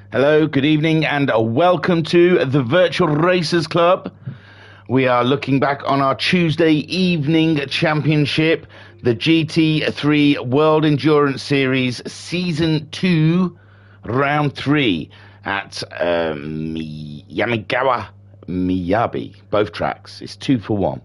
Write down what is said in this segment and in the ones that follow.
Hello, good evening, and welcome to the Virtual Racers Club. We are looking back on our Tuesday evening championship, the GT3 World Endurance Series Season 2, Round 3 at Yamigawa, Miyabi, both tracks. It's 2 for 1.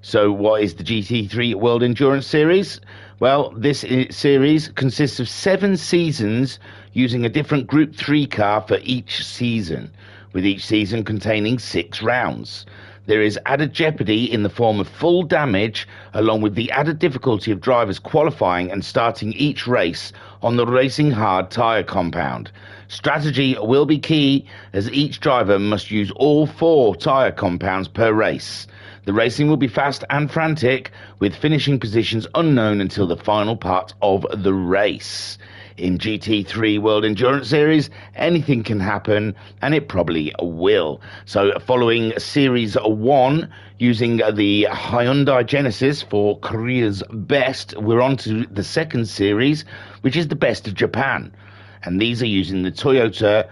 So what is the GT3 World Endurance Series? Well, this series consists of 7 seasons using a different Group 3 car for each season, with each season containing 6 rounds. There is added jeopardy in the form of full damage, along with the added difficulty of drivers qualifying and starting each race on the Racing Hard tyre compound. Strategy will be key, as each driver must use all 4 tyre compounds per race. The racing will be fast and frantic, with finishing positions unknown until the final part of the race. In GT3 World Endurance Series, anything can happen, and it probably will. So following Series 1, using the Hyundai Genesis for Korea's best, we're on to the second series, which is the best of Japan. And these are using the Toyota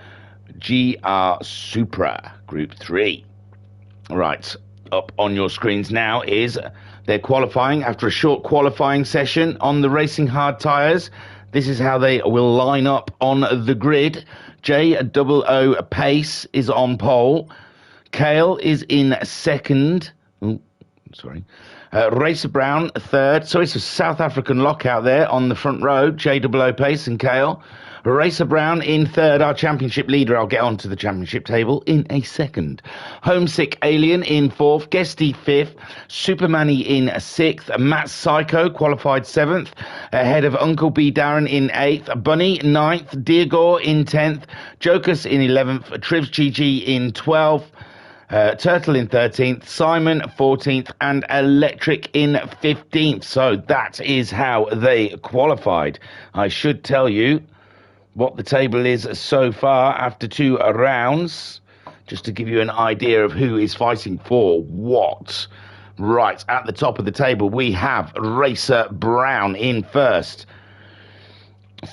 GR Supra Group 3. Right, up on your screens now is their qualifying. After a short qualifying session on the Racing Hard tyres, this is how they will line up on the grid. JOO Pace is on pole. Kale is in second. Racer Brown third. So it's a South African lockout there on the front row. JOO Pace and Kale. Racer Brown in third, our championship leader. I'll get on to the championship table in a second. Homesick Alien in fourth, Guesty fifth, Supermanny in sixth, Matt Psycho qualified seventh, ahead of Uncle B Darren in eighth, Bunny ninth, Deargore in 10th, Jokus in 11th, Trivs GG in 12th, Turtle in 13th, Simon 14th, and Electric in 15th. So that is how they qualified. I should tell you what the table is so far after 2 rounds, just to give you an idea of who is fighting for what. Right, at the top of the table, we have Racer Brown in first.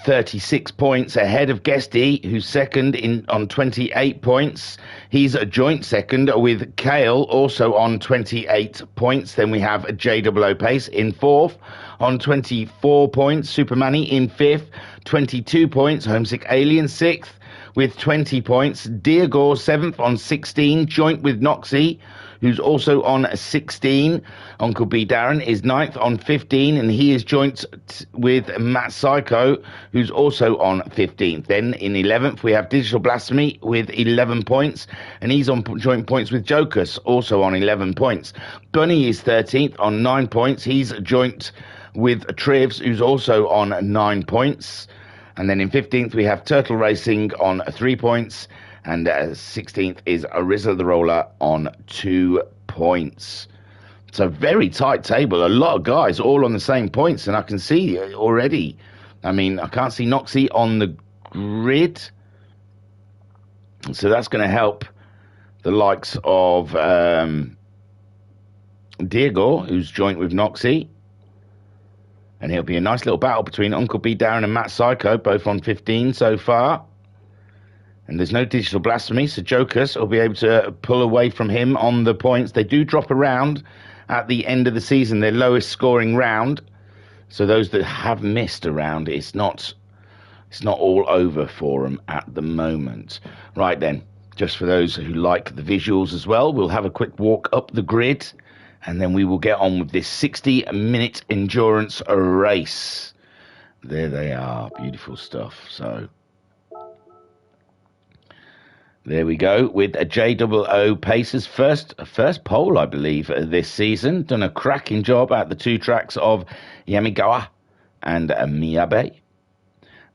36 points ahead of Guesty, who's second on 28 points. He's a joint second with Kale, also on 28 points. Then we have JOO Pace in fourth on 24 points. Supermanny in fifth, 22 points. Homesick Alien sixth with 20 points. Deargore seventh on 16, joint with Noxie, who's also on 16. Uncle B Darren is ninth on 15, and he is joint with Matt Psycho, who's also on 15th. Then in 11th, we have Digital Blasphemy with 11 points, and he's on joint points with Jokus, also on 11 points. Bunny is 13th on 9 points. He's joint with Trivs, who's also on 9 points. And then in 15th, we have Turtle Racing on 3 points. And 16th is Arizla the Roller on 2 points. So very tight table. A lot of guys all on the same points. And I can see already, I mean, I can't see Noxie on the grid. So that's going to help the likes of Deargore, who's joint with Noxie. And it'll be a nice little battle between Uncle B Darren and Matt Psycho, both on 15 so far. And there's no Digital Blasphemy, so Jokus will be able to pull away from him on the points. They do drop around at the end of the season, their lowest scoring round. So those that have missed a round, it's not all over for them at the moment. Right then, just for those who like the visuals as well, we'll have a quick walk up the grid, and then we will get on with this 60-minute endurance race. There they are, beautiful stuff. So there we go, with a JOO Pace's first pole, I believe, this season. Done a cracking job at the 2 tracks of Yamigawa and Miyabi.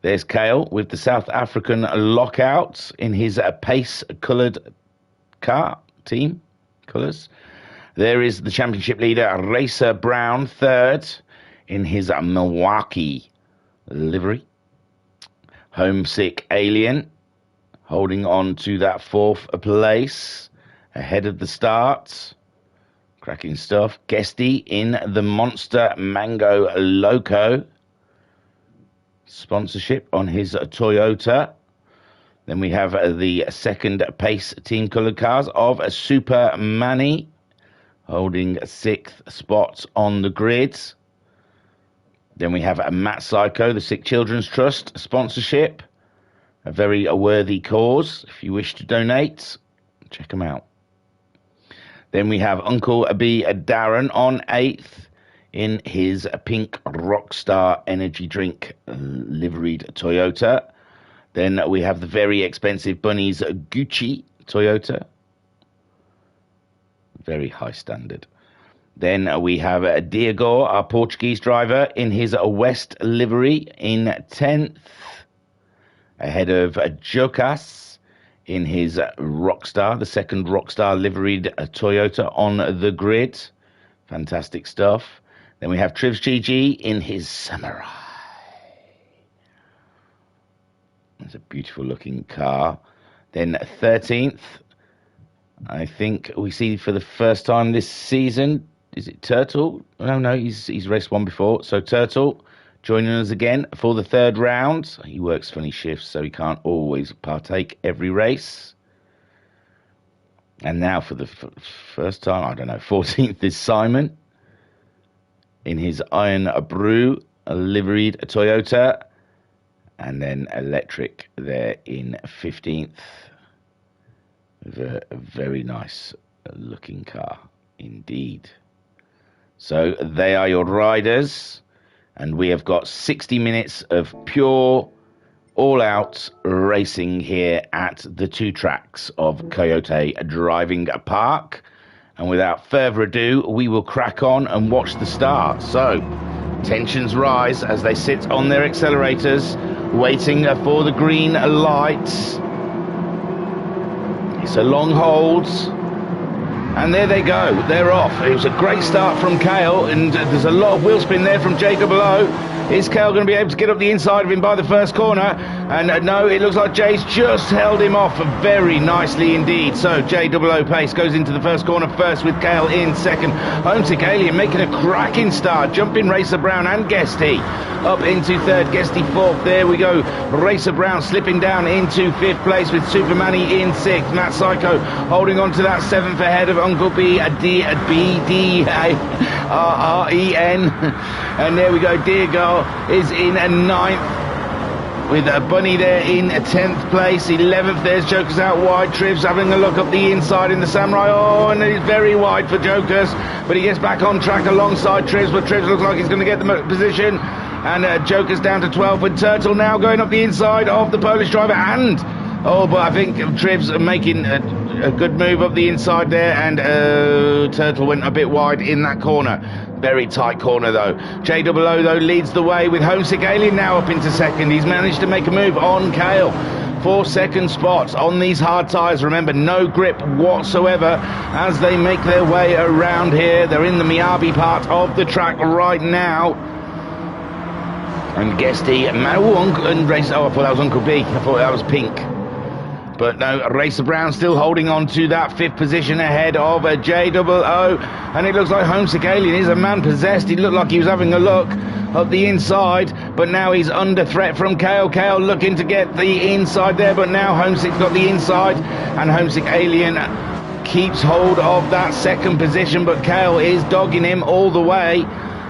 There's Kale with the South African lockout in his Pace-coloured car, team colours. There is the championship leader, Racer Brown, third in his Milwaukee livery. Homesick Alien holding on to that 4th place ahead of the start. Cracking stuff. Guesty in the Monster Mango Loco. Sponsorship on his Toyota. Then we have the second pace team coloured cars of Super Manny, holding 6th spot on the grid. Then we have a Matt Psycho, the Sick Children's Trust sponsorship. A very worthy cause. If you wish to donate, check them out. Then we have Uncle B. Darren on 8th in his pink Rockstar energy drink liveried Toyota. Then we have the very expensive Bunnies Gucci Toyota. Very high standard. Then we have Diego, our Portuguese driver, in his West livery in 10th. Ahead of Jocas in his Rockstar, the second Rockstar liveried Toyota on the grid. Fantastic stuff. Then we have Trivs GG in his Samurai. It's a beautiful looking car. Then 13th, I think we see for the first time this season, is it Turtle? No, he's raced one before. So Turtle joining us again for the 3rd round. He works funny shifts, so he can't always partake every race. And now for the first time, 14th is Simon in his Iron Brew, a liveried Toyota. And then Electric there in 15th. A very nice looking car indeed. So they are your riders. And we have got 60 minutes of pure, all-out racing here at the 2 tracks of Coyote Driving Park. And without further ado, we will crack on and watch the start. So, tensions rise as they sit on their accelerators, waiting for the green lights. It's a long hold. And there they go, they're off. It was a great start from Kale, and there's a lot of wheel spin there from J00. Is Kale going to be able to get up the inside of him by the first corner? And no, it looks like Jay's just held him off very nicely indeed. So J00 pace goes into the first corner first with Kale in second. Homesick Alien making a cracking start. Jumping Racer Brown and Guesty up into third. Guesty fourth. There we go. Racer Brown slipping down into 5th place with Super Manny in 6th. Matt Psycho holding on to that 7th ahead of Uncle B, D-R-R-E-N. And there we go. Diego is in 9th with a Bunny there in 10th place. 11th, there's Jokers out wide. Trivs having a look up the inside in the Samurai. Oh, and it's very wide for Jokers, but he gets back on track alongside Trivs, but Trivs looks like he's going to get the position. And Jokers down to 12th with Turtle now going up the inside of the Polish driver. And but I think Trivs are making a good move up the inside there, and Turtle went a bit wide in that corner. Very tight corner though. J00 though leads the way with Homesick Alien now up into second. He's managed to make a move on Kale for second spot on these hard tyres. Remember, no grip whatsoever as they make their way around here. They're in the Miyabi part of the track right now. And Guesty, and Racer. Oh, I thought that was Uncle B. I thought that was Pink. But no, Racer Brown still holding on to that 5th position ahead of J00. And it looks like Homesick Alien is a man possessed. He looked like he was having a look up the inside, but now he's under threat from Kale. Kale looking to get the inside there, but now Homesick's got the inside, and Homesick Alien keeps hold of that 2nd position, but Kale is dogging him all the way.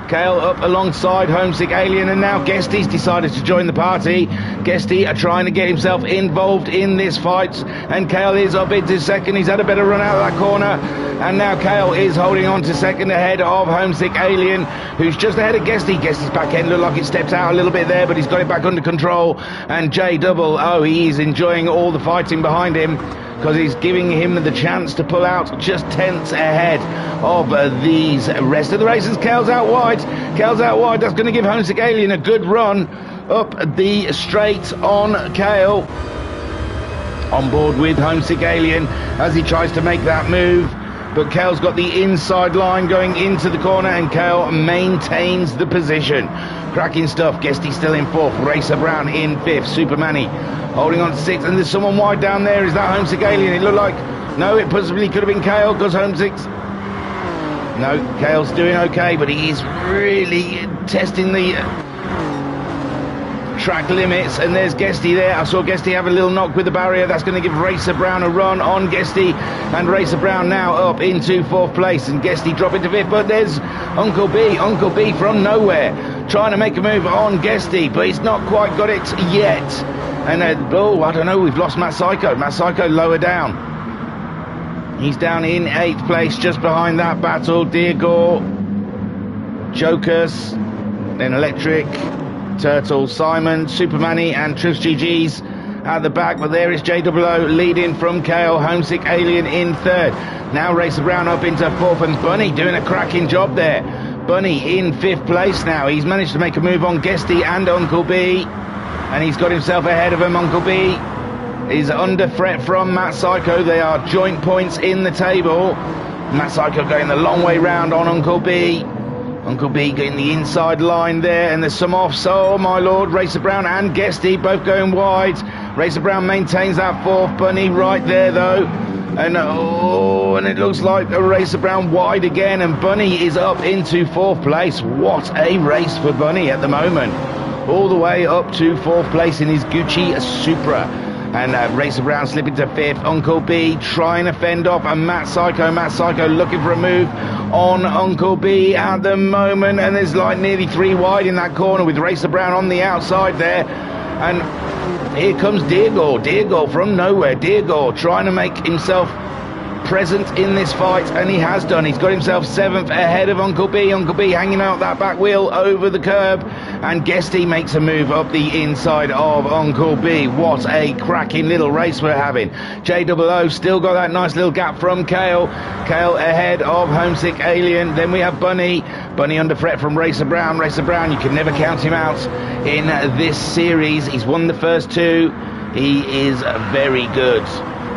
Kale up alongside Homesick Alien, and now Guesty's decided to join the party. Guesty are trying to get himself involved in this fight, and Kale is up into second. He's had a better run out of that corner, and now Kale is holding on to second ahead of Homesick Alien, who's just ahead of Guesty. Guesty's back end looked like it stepped out a little bit there, but he's got it back under control. And J00, he's enjoying all the fighting behind him, because he's giving him the chance to pull out just tenths ahead of these rest of the racers. Kale's out wide. That's going to give Homesick Alien a good run up the straight on Kale. On board with Homesick Alien as he tries to make that move. But Kale's got the inside line going into the corner, and Kale maintains the position. Cracking stuff. Guesty still in 4th. Racer Brown in 5th. Super Manny holding on to 6th. And there's someone wide down there. Is that Homesick Alien? It looked like... No, it possibly could have been Kale, because Homesick's... No, Kale's doing okay, but he is really testing the track limits, and there's Guesty there. I saw Guesty have a little knock with the barrier. That's going to give Racer Brown a run on Guesty, and Racer Brown now up into 4th place, and Guesty dropping to 5th, but there's Uncle B from nowhere, trying to make a move on Guesty, but he's not quite got it yet. And I don't know, we've lost Matt Psycho. Matt Psycho lower down. He's down in 8th place, just behind that battle. Deargore, Jokers, then Electric, Turtle, Simon, Supermanny, and Truth GG's at the back. But there is JOO leading from Kale, Homesick Alien in 3rd. Now Racer Brown up into 4th, and Bunny doing a cracking job there. Bunny in 5th place now. He's managed to make a move on Guesty and Uncle B, and he's got himself ahead of him. Uncle B is under threat from Matt Psycho. They are joint points in the table. Matt Psycho going the long way round on Uncle B. Uncle B getting the inside line there, and there's some offs. Oh my lord, Racer Brown and Guesty both going wide. Racer Brown maintains that 4th. Bunny right there though, and and it looks like a Racer Brown wide again, and Bunny is up into 4th place. What a race for Bunny at the moment, all the way up to 4th place in his Gucci Supra. And Racer Brown slipping to 5th. Uncle B trying to fend off, and Matt Psycho looking for a move on Uncle B at the moment, and there's like nearly 3 wide in that corner with Racer Brown on the outside there. And here comes Deargore from nowhere. Deargore trying to make himself present in this fight, and he has done. He's got himself 7th ahead of Uncle B. Uncle B hanging out that back wheel over the curb, and Guesty makes a move up the inside of Uncle B. What a cracking little race we're having. JOO still got that nice little gap from Kale ahead of Homesick Alien. Then we have Bunny under threat from Racer Brown. Racer Brown, you can never count him out in this series. He's won the first 2. He is very good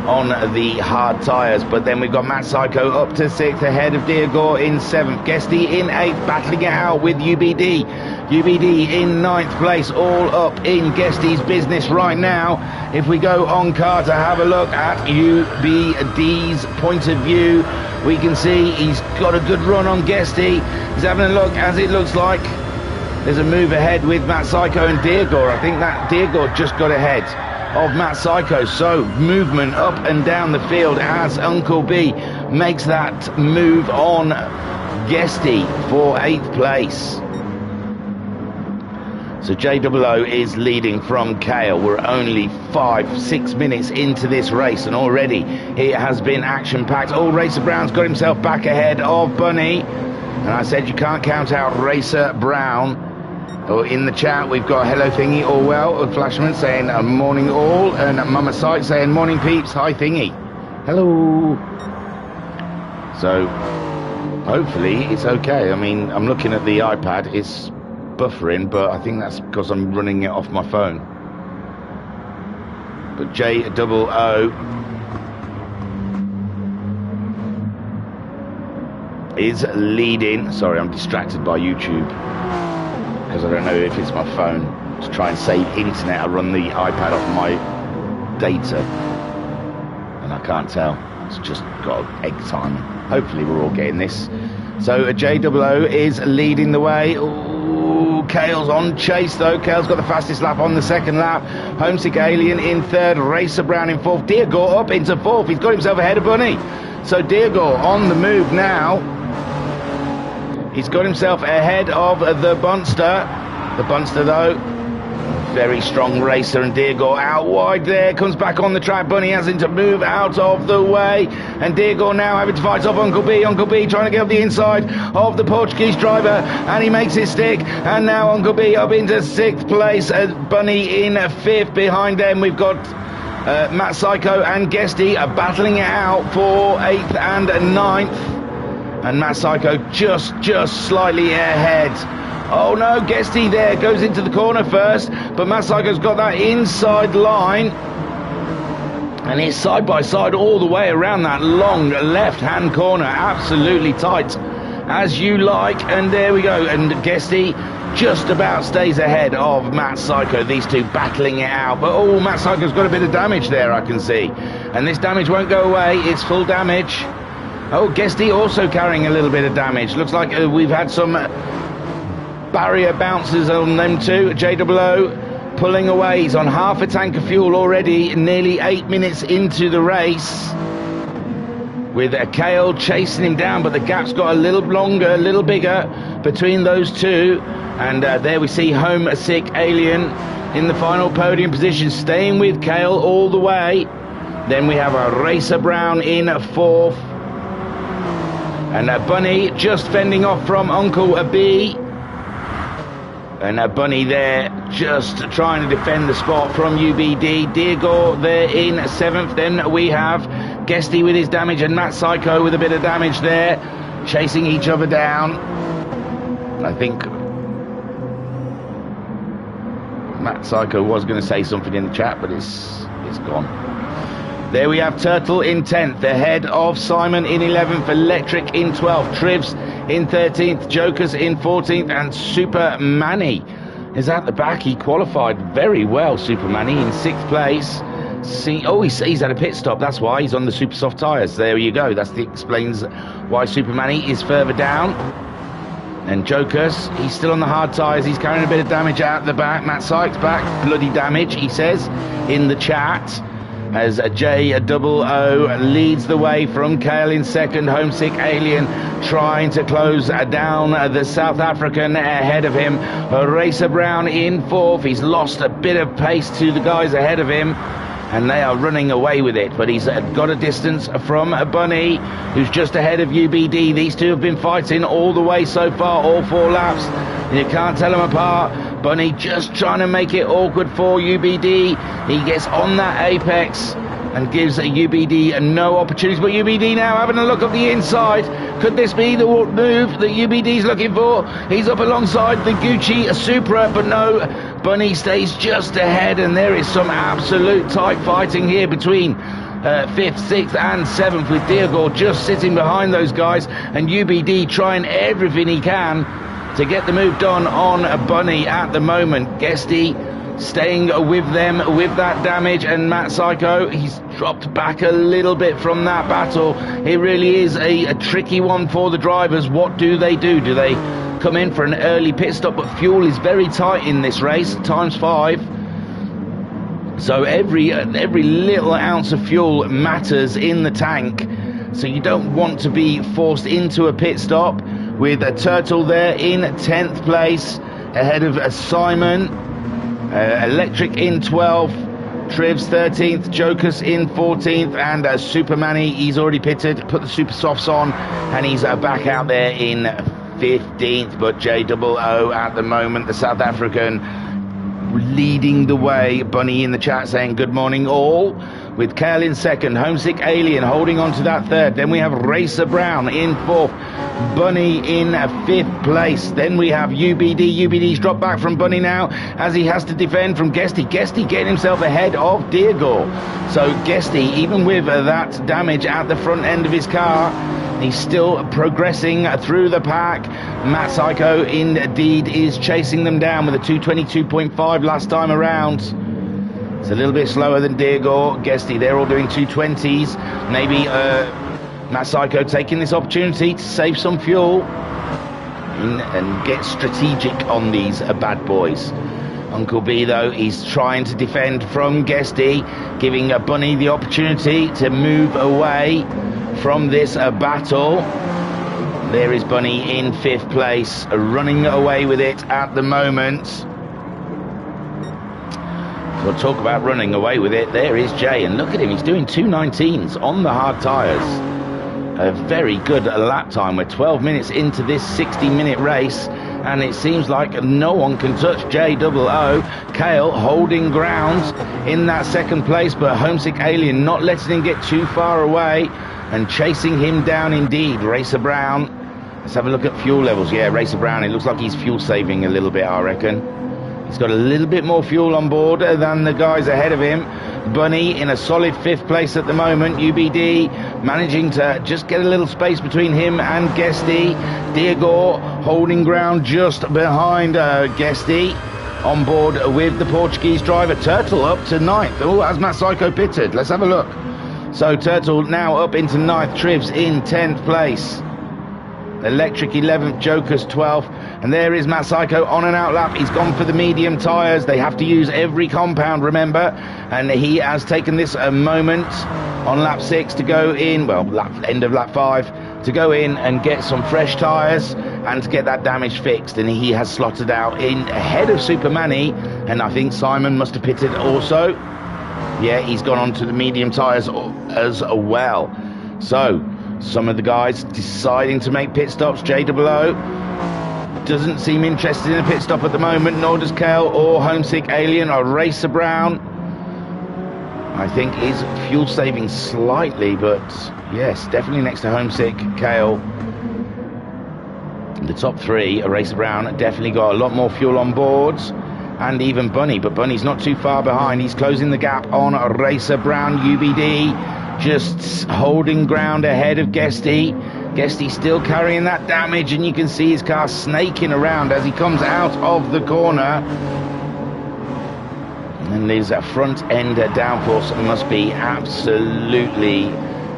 on the hard tyres. But then we've got Matt Psycho up to 6th ahead of Deargore in 7th. Guesty in 8th, battling it out with UBD in 9th place, all up in Guesty's business right now. If we go on car to have a look at UBD's point of view, we can see he's got a good run on Guesty. He's having a look, as it looks like there's a move ahead with Matt Psycho and Deargore. I think that Deargore just got ahead of Matt Psycho, so movement up and down the field as Uncle B makes that move on Guesty for 8th place. So JOO is leading from Kale. We're only 5-6 minutes into this race, and already it has been action-packed. Racer Brown's got himself back ahead of Bunny, and I said you can't count out Racer Brown. In the chat we've got hello Thingy, all well, Flashman saying morning all, and Mama Sight saying morning peeps, hi Thingy, hello. So hopefully it's okay. I mean, I'm looking at the iPad, it's buffering, but I think that's because I'm running it off my phone. But JOO is leading. Sorry, I'm distracted by YouTube because I don't know if it's my phone. To try and save internet, I run the iPad off my data, and I can't tell. It's just got egg time. Hopefully we're all getting this. So JOO is leading the way. Ooh, Kale's on chase though. Kale's got the fastest lap on the 2nd lap. Homesick Alien in 3rd. Racer Brown in 4th. Deargore up into 4th. He's got himself ahead of Bunny. So Deargore on the move now. He's got himself ahead of the Bunster. The Bunster though, very strong racer, and Deargore out wide there, comes back on the track. Bunny having to move out of the way, and Deargore now having to fight off Uncle B. Uncle B trying to get up the inside of the Portuguese driver, and he makes it stick, and now Uncle B up into 6th place, Bunny in 5th. Behind them we've got Matt Psycho and Guesty are battling it out for 8th and 9th. And Matt Psycho just slightly ahead. Oh no, Guesty there goes into the corner first, but Matt Psycho's got that inside line, and it's side by side all the way around that long left-hand corner, absolutely tight as you like. And there we go, and Guesty just about stays ahead of Matt Psycho. These two battling it out, but Matt Psycho's got a bit of damage there, I can see, and this damage won't go away. It's full damage. Guesty also carrying a little bit of damage. Looks like we've had some barrier bounces on them too. JOO pulling away. He's on half a tank of fuel already, nearly 8 minutes into the race, with Kale chasing him down, but the gap's got a little longer, a little bigger between those two. And there we see Homesick Alien in the final podium position, staying with Kale all the way. Then we have a Racer Brown in 4th, and Bunny just fending off from Uncle B. And Bunny there just trying to defend the spot from UBD. Deargore there in 7th. Then we have Guesty with his damage and Matt Psycho with a bit of damage there, chasing each other down. I think Matt Psycho was going to say something in the chat, but it's gone. There we have Turtle in 10th, ahead of Simon in 11th, Electric in 12th, Trivs in 13th, Jokers in 14th, and Super Manny is at the back. He qualified very well, Super Manny, in 6th place. He's had a pit stop, that's why he's on the super soft tyres. There you go, that explains why Super Manny is further down. And Jokers, he's still on the hard tyres, he's carrying a bit of damage out the back. Matt Sykes back, bloody damage, he says in the chat, as J00 leads the way from Kale in 2nd. Homesick Alien trying to close down the South African ahead of him. Racer Brown in 4th. He's lost a bit of pace to the guys ahead of him, and they are running away with it, but he's got a distance from Bunny, who's just ahead of UBD. These two have been fighting all the way so far, all 4 laps. You can't tell them apart. Bunny just trying to make it awkward for UBD. He gets on that apex and gives UBD no opportunities. But UBD now having a look at the inside. Could this be the move that UBD's looking for? He's up alongside the Gucci Supra, but no, Bunny stays just ahead, and there is some absolute tight fighting here between 5th, 6th and 7th, with Deargore just sitting behind those guys, and UBD trying everything he can to get the move done on Bunny at the moment. Guesty staying with them with that damage, and Matt Psycho, he's dropped back a little bit from that battle. It really is a tricky one for the drivers. What do they do? Do they come in for an early pit stop? But fuel is very tight in this race, ×5. So every little ounce of fuel matters in the tank. So you don't want to be forced into a pit stop, with a Turtle there in 10th place, ahead of Simon. Electric in 12th, Trivs 13th, Jokers in 14th, and Super Manny, he's already pitted, put the super softs on, and he's back out there in 15th. But J00 at the moment, the South African, leading the way. Bunny in the chat saying good morning all, with Kale in 2nd, Homesick Alien holding on to that 3rd. Then we have Racer Brown in 4th, Bunny in 5th place. Then we have UBD. UBD's dropped back from Bunny now, as he has to defend from Guesty. Guesty getting himself ahead of Deargore. So Guesty, even with that damage at the front end of his car, he's still progressing through the pack. Matt Psycho indeed is chasing them down with a 222.5 last time around. It's a little bit slower than Deargore. Guesty, they're all doing 220s. Maybe Matt Psycho taking this opportunity to save some fuel and get strategic on these bad boys. Uncle B, though, he's trying to defend from Guesty, giving Bunny the opportunity to move away from this battle. There is Bunny in 5th place, running away with it at the moment. We'll talk about running away with it. There is Jay, and look at him, he's doing 2:19s on the hard tyres. A very good lap time. We're 12 minutes into this 60-minute race, and it seems like no one can touch J00. Kale holding ground in that 2nd place, but Homesick Alien not letting him get too far away and chasing him down indeed. Racer Brown, let's have a look at fuel levels. Yeah, Racer Brown, it looks like he's fuel saving a little bit, I reckon. He's got a little bit more fuel on board than the guys ahead of him. Bunny in a solid 5th place at the moment. UBD managing to just get a little space between him and Guesty. Deargore holding ground just behind Guesty, on board with the Portuguese driver. Turtle up to 9th. Oh, has Matt Psycho pitted? Let's have a look. So Turtle now up into 9th. Trivs in 10th place. Electric 11th, Jokers 12th, And there is Matt Psycho on an outlap. He's gone for the medium tyres. They have to use every compound, remember. And he has taken this a moment on lap 6 to go in, well, end of lap 5, to go in and get some fresh tyres and to get that damage fixed. And he has slotted out in ahead of Super Manny. And I think Simon must have pitted also. Yeah, he's gone on to the medium tyres as well. So, some of the guys deciding to make pit stops. JOO doesn't seem interested in a pit stop at the moment, nor does Kale or Homesick Alien or Racer Brown. I think is fuel saving slightly, but yes, definitely next to Homesick, Kale. The top 3, Racer Brown, definitely got a lot more fuel on board. And even Bunny, but Bunny's not too far behind. He's closing the gap on Racer Brown. UBD just holding ground ahead of Guesty. Guesty still carrying that damage, and you can see his car snaking around as he comes out of the corner. And there's a front end downforce must be absolutely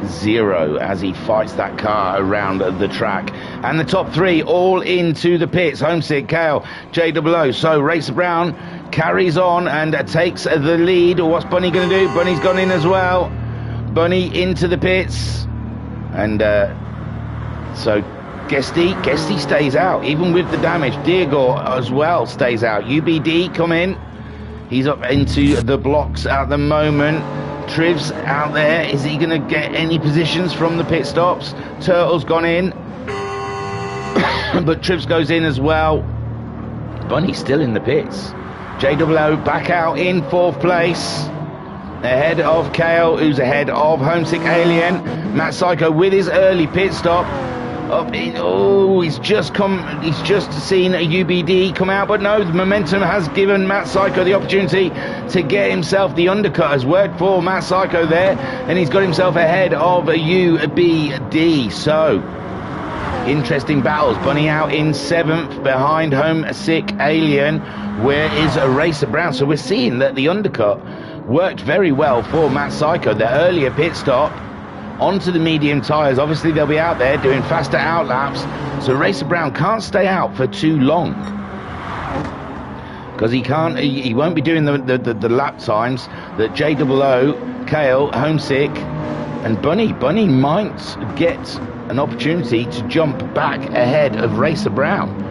zero as he fights that car around the track. And the top 3 all into the pits. Homesick, Kale, JOO. So Racer Brown carries on and takes the lead. What's Bunny going to do? Bunny's gone in as well. Bunny into the pits. And so Guesty stays out even with the damage. Diego as well stays out. UBD come in. He's up into the blocks at the moment. Triv's out there. Is he going to get any positions from the pit stops? Turtle's gone in. But Trivs goes in as well. Bunny's still in the pits. JOO back out in 4th place. Ahead of Kale, who's ahead of Homesick Alien. Matt Psycho with his early pit stop. Up in, oh, he's just seen a UBD come out, but no, the momentum has given Matt Psycho the opportunity to get himself the undercut. Has worked for Matt Psycho there, and he's got himself ahead of a UBD. So, interesting battles. Bunny out in 7th behind Homesick Alien. Where is a Racer Brown? So we're seeing that the undercut worked very well for Matt Psycho. The earlier pit stop onto the medium tyres. Obviously they'll be out there doing faster outlaps, so Racer Brown can't stay out for too long because he won't be doing the lap times that JOO, Kale, Homesick and Bunny might get an opportunity to jump back ahead of Racer Brown.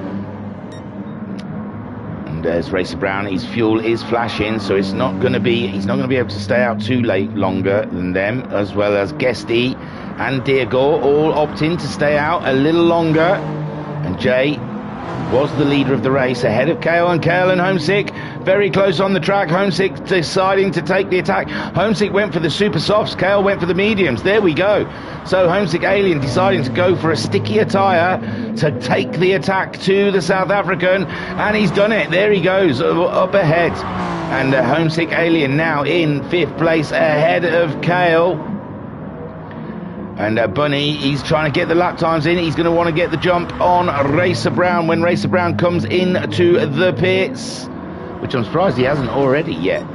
And as Racer Brown, his fuel is flashing, so he's not going to be able to stay out too late longer than them, as well as Guesty and Diego all opting to stay out a little longer. And Jay was the leader of the race ahead of Kale and Homesick very close on the track. Homesick deciding to take the attack. Homesick went for the super softs, Kale went for the mediums. There we go. So Homesick Alien deciding to go for a stickier tyre to take the attack to the South African, and he's done it. There he goes up ahead, and Homesick Alien now in 5th place ahead of Kale. And Bunny, he's trying to get the lap times in. He's going to want to get the jump on Racer Brown when Racer Brown comes into the pits, which I'm surprised he hasn't already yet.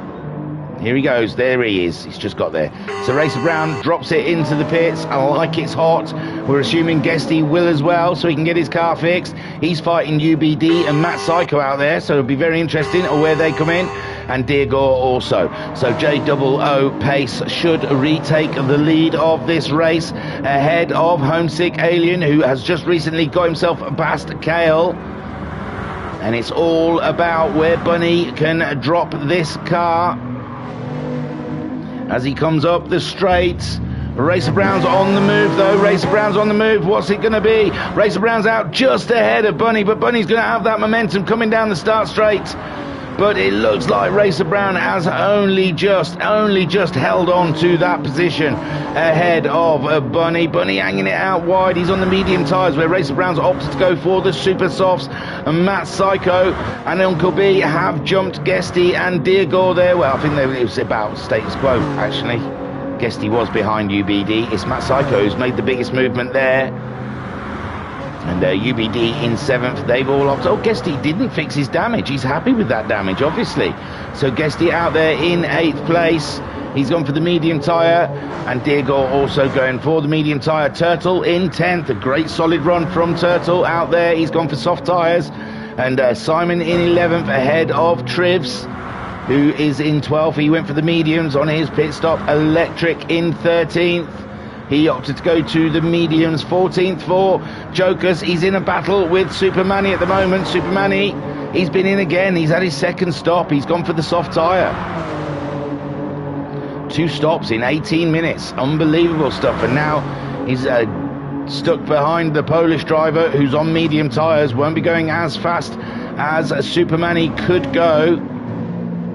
Here he goes. There he is. He's just got there. So Racer Brown drops it into the pits. I like it's hot. We're assuming Guesty will as well, so he can get his car fixed. He's fighting UBD and Matt Psycho out there, so it'll be very interesting where they come in. And Diego also. So JOO pace should retake the lead of this race ahead of Homesick Alien, who has just recently got himself past Kale. And it's all about where Bunny can drop this car as he comes up the straight. Racer Brown's on the move though. Racer Brown's on the move. What's it going to be? Racer Brown's out just ahead of Bunny, but Bunny's going to have that momentum coming down the start straight. But it looks like Racer Brown has only just held on to that position ahead of Bunny. Bunny hanging it out wide. He's on the medium tyres where Racer Brown's opted to go for the super softs. And Matt Psycho and Uncle B have jumped Guesty and Diego there. Well, I think it was about status quo, actually. Guesty was behind UBD. It's Matt Psycho who's made the biggest movement there. And UBD in 7th, they've all opted. Oh, Guesty didn't fix his damage. He's happy with that damage, obviously. So Guesty out there in 8th place. He's gone for the medium tyre, and Deargor also going for the medium tyre. Turtle in 10th, a great solid run from Turtle out there. He's gone for soft tyres, and Simon in 11th ahead of Trivs, who is in 12th. He went for the mediums on his pit stop. Electric in 13th. He opted to go to the mediums. 14th for Jokers. He's in a battle with Supermanny at the moment. Supermanny, he's been in again. He's had his second stop. He's gone for the soft tyre. 2 stops in 18 minutes. Unbelievable stuff. And now he's stuck behind the Polish driver who's on medium tyres. Won't be going as fast as Supermanny could go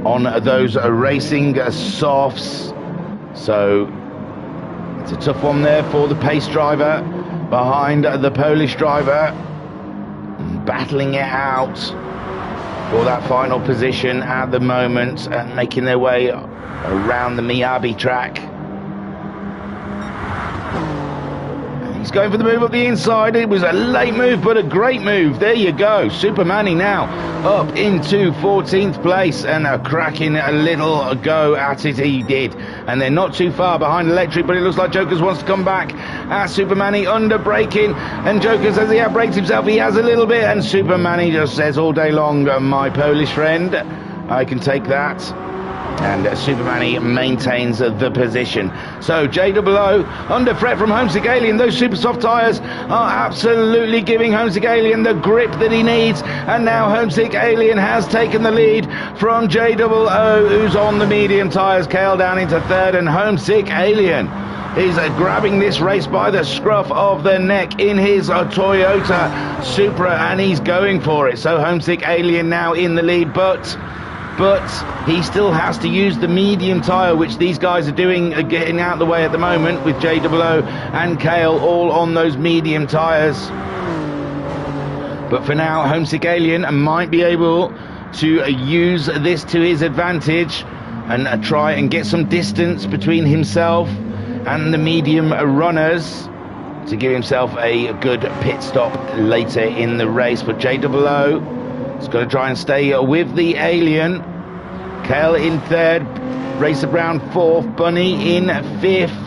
on those racing softs. So it's a tough one there for the pace driver behind the Polish driver, battling it out for that final position at the moment, and making their way around the Miyabi track. He's going for the move up the inside. It was a late move, but a great move. There you go. Supermanny now up into 14th place, and a cracking little go at it he did. And they're not too far behind Electric, but it looks like Jokers wants to come back. Supermanny under braking, and Jokers says he outbrakes himself. He has a little bit, and Supermanny just says all day long, my Polish friend, I can take that. And Supermanny maintains the position. So JOO under threat from Homesick Alien. Those super soft tyres are absolutely giving Homesick Alien the grip that he needs. And now Homesick Alien has taken the lead from JOO, who's on the medium tyres. Kale down into 3rd, and Homesick Alien is grabbing this race by the scruff of the neck in his Toyota Supra, and he's going for it. So Homesick Alien now in the lead, but he still has to use the medium tyre, which these guys are doing, getting out of the way at the moment, with JOO and Kale all on those medium tyres. But for now, Homesick Alien might be able to use this to his advantage and try and get some distance between himself and the medium runners to give himself a good pit stop later in the race. But JOO is going to try and stay with the Alien. Kale in 3rd, Racer Brown 4th, Bunny in 5th.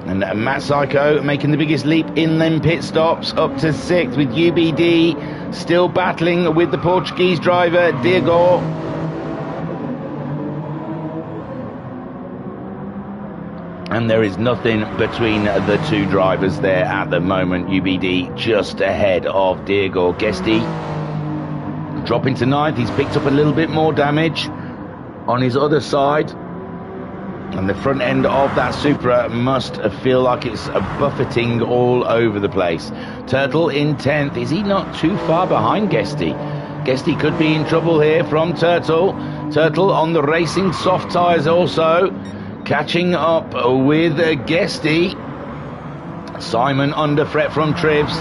And Matt Psycho making the biggest leap in them pit stops, up to 6th, with UBD still battling with the Portuguese driver, Deargor. And there is nothing between the two drivers there at the moment. UBD just ahead of Deargor. Guesty dropping to 9th. He's picked up a little bit more damage on his other side. And the front end of that Supra must feel like it's buffeting all over the place. Turtle in 10th. Is he not too far behind Guesty? Guesty could be in trouble here from Turtle. Turtle on the racing soft tyres also, catching up with Guesty. Simon under threat from Trivs.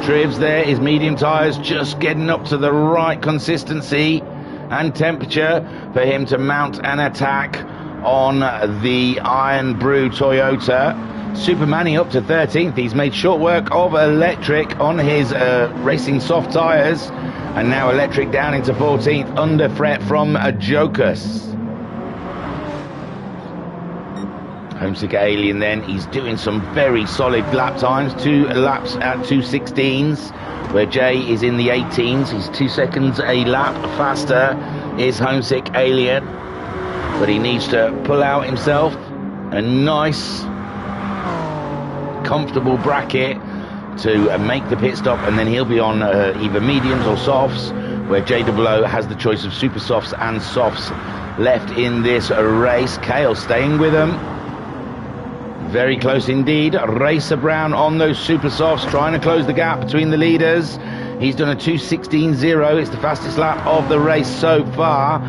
Trivs there, his medium tyres just getting up to the right consistency and temperature for him to mount an attack on the Iron Brew Toyota. Supermanny up to 13th. He's made short work of Electric on his racing soft tyres, and now Electric down into 14th under threat from Jokers. Homesick Alien then, he's doing some very solid lap times, 2 laps at 2:16s, where Jay is in the 18s. He's 2 seconds a lap faster is Homesick Alien, but he needs to pull out himself a nice comfortable bracket to make the pit stop, and then he'll be on either mediums or softs, where JOO has the choice of super softs and softs left in this race. Kale staying with him. Very close indeed. Racer Brown on those super softs, trying to close the gap between the leaders. He's done a 2:16.0. It's the fastest lap of the race so far.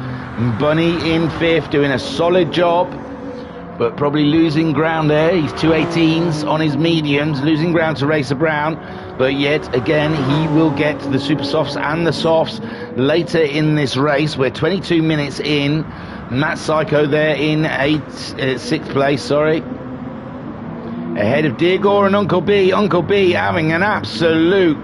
Bunny in 5th, doing a solid job, but probably losing ground there. He's 2:18s on his mediums, losing ground to Racer Brown. But yet again, he will get the super softs and the softs later in this race. We're 22 minutes in. Matt Psycho there in 6th place, sorry. Ahead of Deargor and Uncle B. Uncle B having an absolute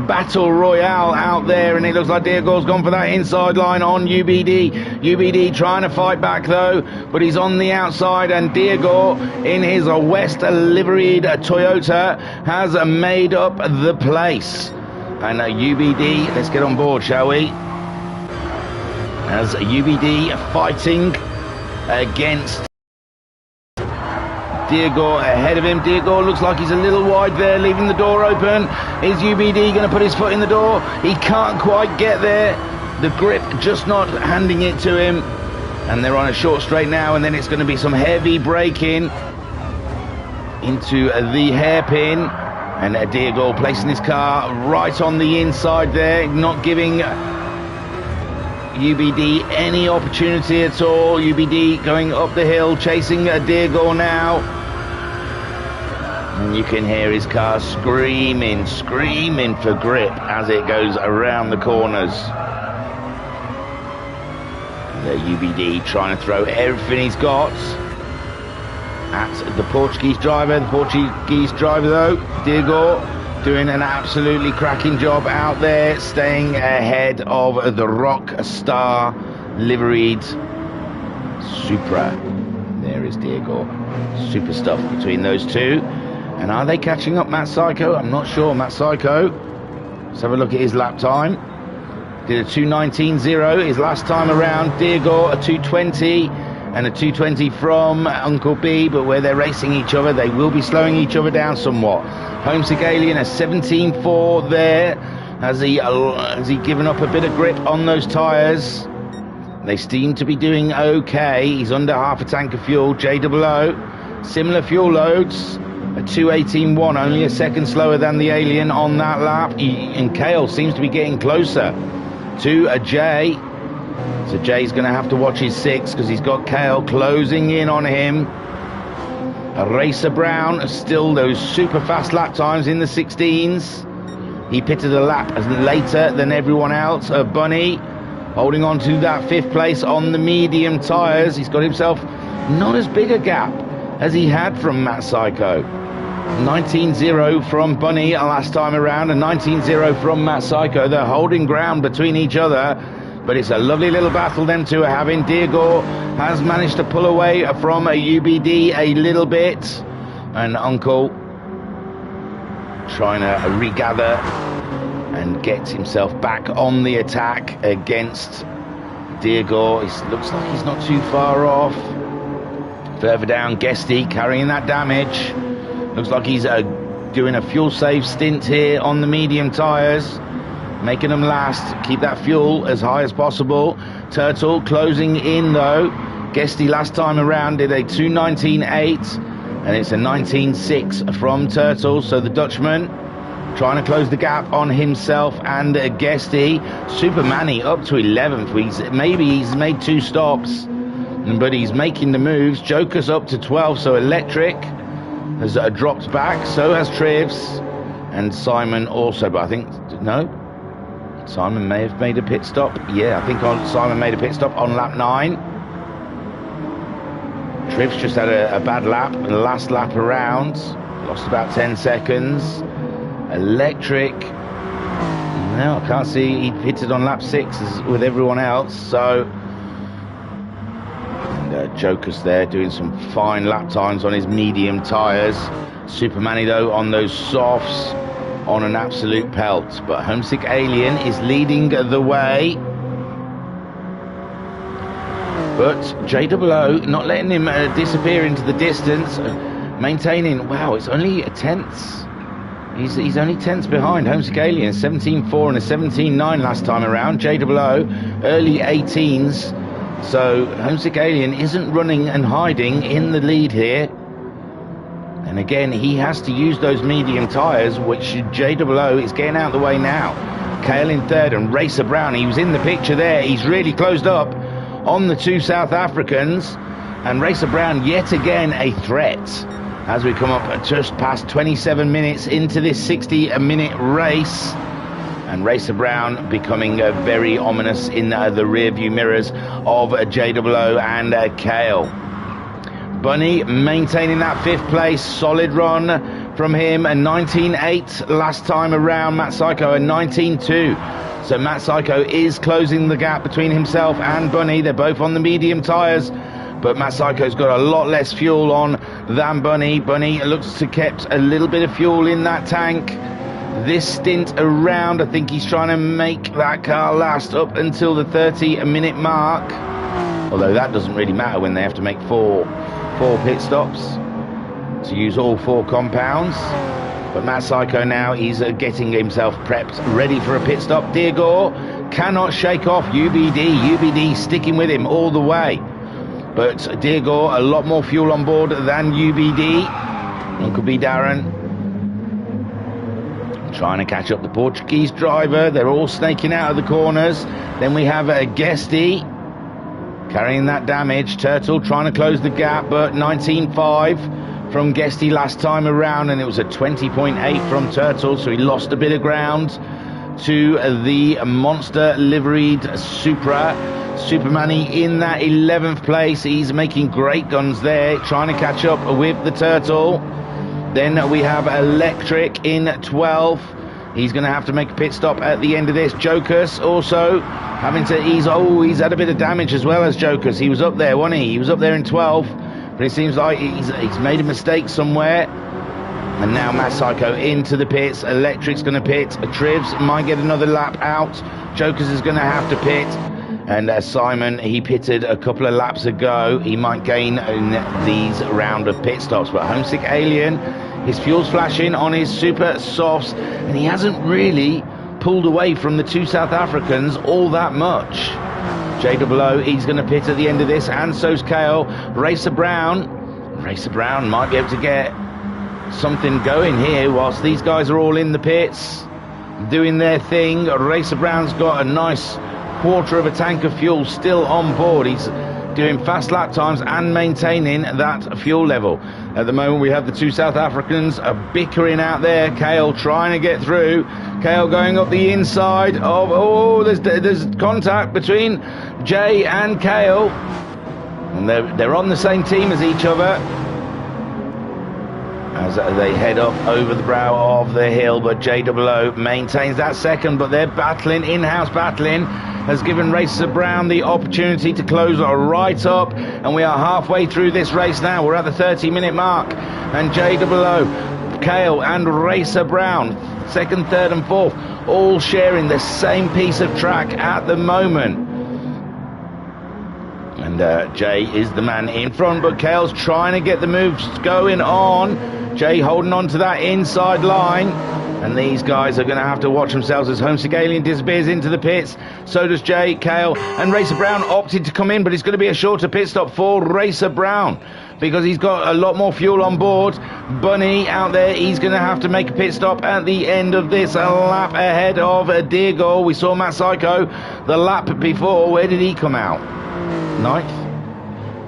battle royale out there, and it looks like Diegor's gone for that inside line on UBD. UBD trying to fight back though, but he's on the outside, and Diegor in his West liveried Toyota has made up the place. And UBD, let's get on board, shall we? As UBD fighting against Diegor ahead of him. Diegor looks like he's a little wide there, leaving the door open. Is UBD going to put his foot in the door? He can't quite get there. The grip just not handing it to him. And they're on a short straight now, and then it's going to be some heavy braking into the hairpin. And Diegor placing his car right on the inside there, not giving UBD any opportunity at all. UBD going up the hill, chasing Diegor now. And you can hear his car screaming for grip as it goes around the corners. The UBD trying to throw everything he's got at the Portuguese driver. The Portuguese driver though, Diegor, doing an absolutely cracking job out there, staying ahead of the Rock Star liveried Supra. There is Diegor. Super stuff between those two. And are they catching up Matt Psycho? I'm not sure. Matt Psycho, let's have a look at his lap time. Did a 2:19.0 his last time around. Diegor a 2:20 and a 2:20 from Uncle B, but where they're racing each other, they will be slowing each other down somewhat. Homesick Alien a 17.4 there. Has he given up a bit of grip on those tyres? They seem to be doing okay. He's under half a tank of fuel. JOO, similar fuel loads. A 2:18.1, only a second slower than the Alien on that lap. And Kale seems to be getting closer to a J. So Jay's going to have to watch his 6 because he's got Kale closing in on him. Racer Brown, still those super fast lap times in the 16s. He pitted a lap later than everyone else. Bunny holding on to that 5th place on the medium tyres. He's got himself not as big a gap as he had from Matt Psycho. 19.0 from Bunny last time around, and 19.0 from Matt Psycho. They're holding ground between each other, but it's a lovely little battle them two are having. Diegor has managed to pull away from a UBD a little bit, and Uncle trying to regather and get himself back on the attack against Diegor. It looks like he's not too far off. Further down, Guesty carrying that damage. Looks like he's doing a fuel save stint here on the medium tyres, making them last, keep that fuel as high as possible. Turtle closing in though. Guesty last time around did a 2:19.8, and it's a 19.6 from Turtle. So the Dutchman trying to close the gap on himself and Guesty. Super Manny up to 11th. He's made 2 stops, but he's making the moves. Joker's up to 12, so Electric has dropped back, so has Trivs, and Simon also, but I think, no, Simon may have made a pit stop. Yeah, I think Simon made a pit stop on lap 9. Trivs just had a bad lap, the last lap around, lost about 10 seconds. Electric, no, I can't see, he pitted on lap 6 with everyone else, so Joker's there doing some fine lap times on his medium tyres. Super Manny though on those softs on an absolute pelt, but Homesick Alien is leading the way, but JOO not letting him disappear into the distance, maintaining. Wow, it's only a tenth. He's only tenths behind Homesick Alien, 17.4 and a 17.9 last time around. JOO early 18s. So Homesick Alien isn't running and hiding in the lead here. And again, he has to use those medium tyres, which JOO is getting out of the way now. Kale in 3rd, and Racer Brown, he was in the picture there. He's really closed up on the 2 South Africans. And Racer Brown, yet again, a threat as we come up just past 27 minutes into this 60-minute race. And Racer Brown becoming very ominous in the rear view mirrors of JOO and Kale. Bunny maintaining that 5th place, solid run from him, a 19.8 last time around. Matt Psycho a 19.2. So Matt Psycho is closing the gap between himself and Bunny. They're both on the medium tyres, but Matt Psycho's got a lot less fuel on than Bunny. Bunny looks to kept a little bit of fuel in that tank. This stint around, I think he's trying to make that car last up until the 30-minute mark. Although that doesn't really matter when they have to make four pit stops to use all 4 compounds. But Matt Psycho now, he's getting himself prepped, ready for a pit stop. Deargore cannot shake off UBD. UBD sticking with him all the way. But Deargore, a lot more fuel on board than UBD. Uncle B Darren trying to catch up the Portuguese driver. They're all snaking out of the corners. Then we have Guesty carrying that damage. Turtle trying to close the gap, but 19.5 from Guesty last time around, and it was a 20.8 from Turtle, so he lost a bit of ground to the monster liveried Supra. Supermanny in that 11th place. He's making great guns there, trying to catch up with the Turtle. Then we have Electric in 12. He's going to have to make a pit stop at the end of this. Jokers also having to he's had a bit of damage as well as Jokers. He was up there, wasn't he? He was up there in 12, but it seems like he's made a mistake somewhere. And now Matt Psycho into the pits. Electric's going to pit. Trivs might get another lap out. Jokers is going to have to pit. And Simon, he pitted a couple of laps ago. He might gain in these round of pit stops. But Homesick Alien, his fuel's flashing on his super softs, and he hasn't really pulled away from the 2 South Africans all that much. JOO, he's going to pit at the end of this, and so's Kale. Racer Brown might be able to get something going here whilst these guys are all in the pits doing their thing. Racer Brown's got a nice quarter of a tank of fuel still on board. He's doing fast lap times and maintaining that fuel level. At the moment we have the 2 South Africans bickering out there. Kale trying to get through. Kale going up the inside of there's contact between Jay and Kale, and they're on the same team as each other as they head up over the brow of the hill. But JOO maintains that second, but they're battling, in-house battling has given Racer Brown the opportunity to close right up, and we are halfway through this race now. We're at the 30-minute mark, and JOO, Kale and Racer Brown, 2nd, 3rd and 4th, all sharing the same piece of track at the moment. And Jay is the man in front, but Kale's trying to get the moves going on. Jay holding on to that inside line, and these guys are going to have to watch themselves as Homesick Alien disappears into the pits. So does Jay, Kale, and Racer Brown opted to come in, but it's going to be a shorter pit stop for Racer Brown because he's got a lot more fuel on board. Bunny out there, he's going to have to make a pit stop at the end of this, a lap ahead of Deargore. We saw Matt Psycho the lap before. Where did he come out? 9th.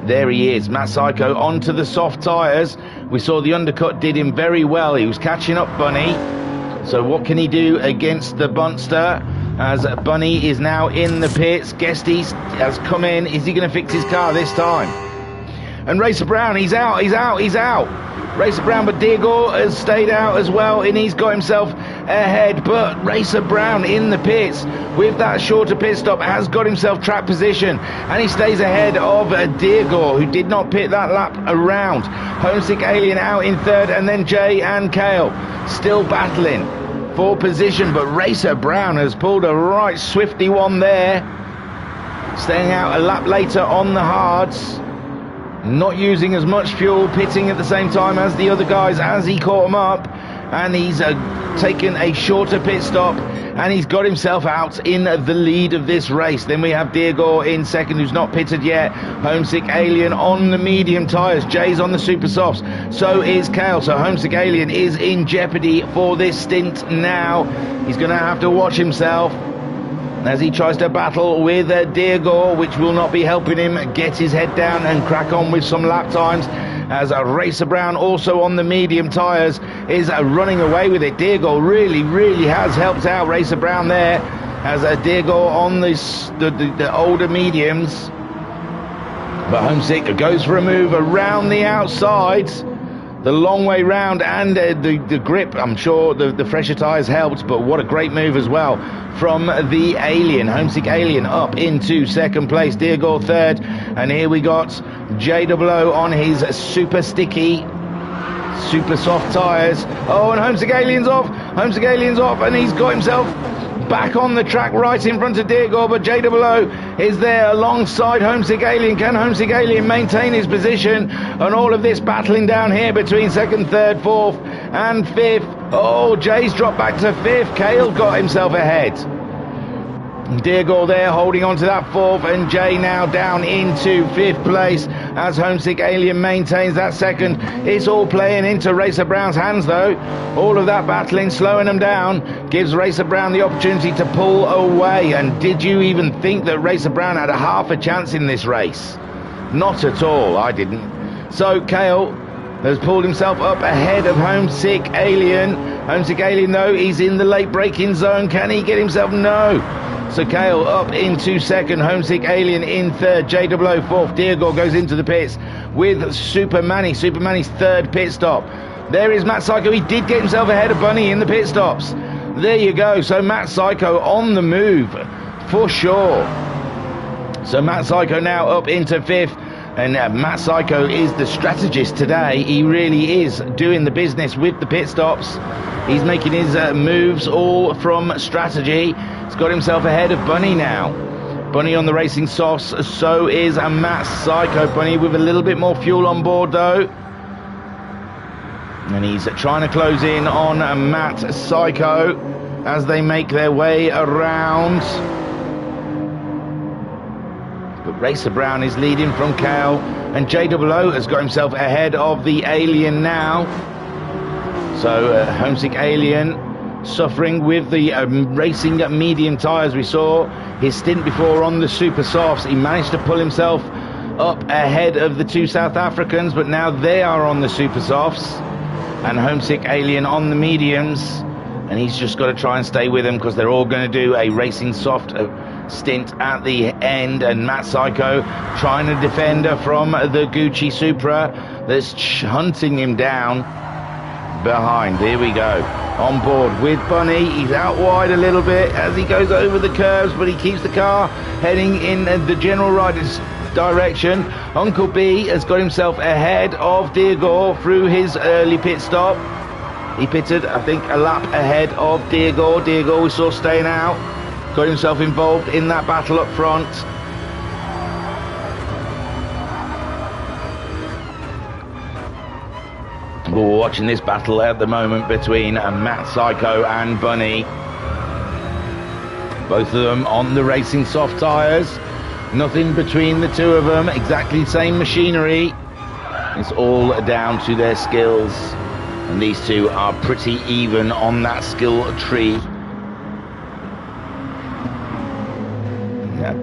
There he is, Matt Psycho onto the soft tyres. We saw the undercut did him very well. He was catching up Bunny. So what can he do against the Bunster as Bunny is now in the pits? Guesty has come in. Is he going to fix his car this time? And Racer Brown, he's out. Racer Brown, but Deargore has stayed out as well, and he's got himself ahead. But Racer Brown in the pits with that shorter pit stop has got himself track position, and he stays ahead of Deargore, who did not pit that lap around. Homesick Alien out in 3rd, and then Jay and Kale still battling for position, but Racer Brown has pulled a right swifty one there, staying out a lap later on the hards, not using as much fuel, pitting at the same time as the other guys as he caught them up, and he's taken a shorter pit stop, and he's got himself out in the lead of this race. Then we have Deargore in 2nd, who's not pitted yet. Homesick Alien on the medium tyres. Jay's on the super softs. So is Kale. So Homesick Alien is in jeopardy for this stint now. He's going to have to watch himself as he tries to battle with Deargore, which will not be helping him get his head down and crack on with some lap times, as Racer Brown, also on the medium tyres, is running away with it. Deargore really has helped out Racer Brown there, as Deargore on the older mediums. But Homesick goes for a move around the outside. the long way round, and the grip, I'm sure the fresher tyres helped, but what a great move as well from the Alien, Homesick Alien, up into second place, Deargore third, and here we got JOO on his super sticky, super soft tyres. Oh, and Homesick Alien's off, and he's got himself back on the track right in front of Deargore, but JOO is there alongside Homesick Alien. Can Homesick Alien maintain his position? And all of this battling down here between second, third, fourth and fifth. Oh, Jay's dropped back to fifth. Cale got himself ahead. Deargore there holding on to that fourth, and Jay now down into fifth place as Homesick Alien maintains that second. It's all playing into Racer Brown's hands though. All of that battling, slowing them down, gives Racer Brown the opportunity to pull away. And did you even think that Racer Brown had a half a chance in this race? Not at all, I didn't. So Cale has pulled himself up ahead of Homesick Alien. Homesick Alien though, he's in the late braking zone. Can he get himself? No. So Cale up into second, Homesick Alien in third, JOO fourth. Deargore goes into the pits with Super Manny. Super Manny's third pit stop. There is Matt Psycho. He did get himself ahead of Bunny in the pit stops. There you go. So Matt Psycho on the move for sure. So Matt Psycho now up into fifth. And Matt Psycho is the strategist today. He really is doing the business with the pit stops. He's making his moves all from strategy. He's got himself ahead of Bunny now. Bunny on the racing softs, so is Matt Psycho. Bunny with a little bit more fuel on board though. And he's trying to close in on Matt Psycho as they make their way around. But Racer Brown is leading from Cale, and JOO has got himself ahead of the Alien now. So Homesick Alien suffering with the racing medium tyres. We saw his stint before on the super softs. He managed to pull himself up ahead of the two South Africans, but now they are on the super softs, and Homesick Alien on the mediums, and he's just got to try and stay with them because they're all going to do a racing soft stint at the end. And Matt Psycho trying to defend from the Gucci Supra that's hunting him down behind. Here we go, on board with Bunny. He's out wide a little bit as he goes over the curves, but he keeps the car heading in the general rider's direction. Uncle B has got himself ahead of Deargore through his early pit stop. He pitted, I think, a lap ahead of Deargore. Deargore we saw staying out, got himself involved in that battle up front. We're watching this battle at the moment between Matt Psycho and Bunny. Both of them on the racing soft tyres. Nothing between the two of them. Exactly the same machinery. It's all down to their skills. And these two are pretty even on that skill tree.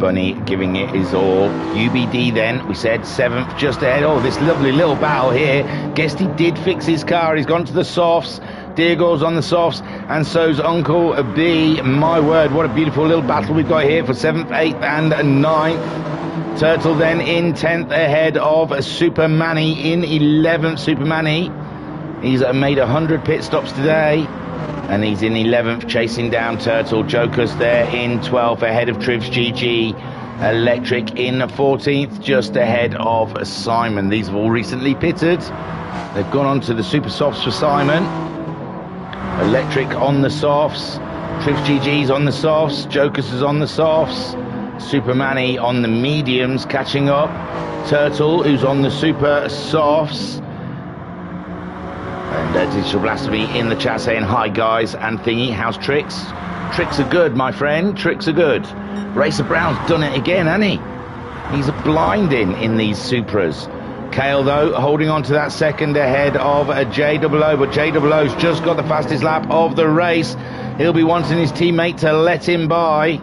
Bunny giving it his all. UBD then, we said 7th just ahead. Oh, this lovely little battle here. Guessed he did fix his car. He's gone to the softs. Deargore's on the softs, and so's Uncle B. My word, what a beautiful little battle we've got here for 7th, 8th and 9th. Turtle then in 10th ahead of Super Manny in 11th. Super Manny, he's made 100 pit stops today, and he's in 11th chasing down Turtle. Joker's there in 12th ahead of Trivs GG. Electric in 14th just ahead of Simon. These have all recently pitted. They've gone on to the super softs for Simon. Electric on the softs. Trivs GG's on the softs. Joker's is on the softs. Super Manny on the mediums catching up. Turtle, who's on the super softs. And Digital Blasphemy in the chat saying, hi guys and thingy, how's tricks? Tricks are good, my friend, tricks are good. Racer Brown's done it again, hasn't he? He's blinding in these Supras. Cale though holding on to that second ahead of JOO, but JOO's just got the fastest lap of the race. He'll be wanting his teammate to let him by.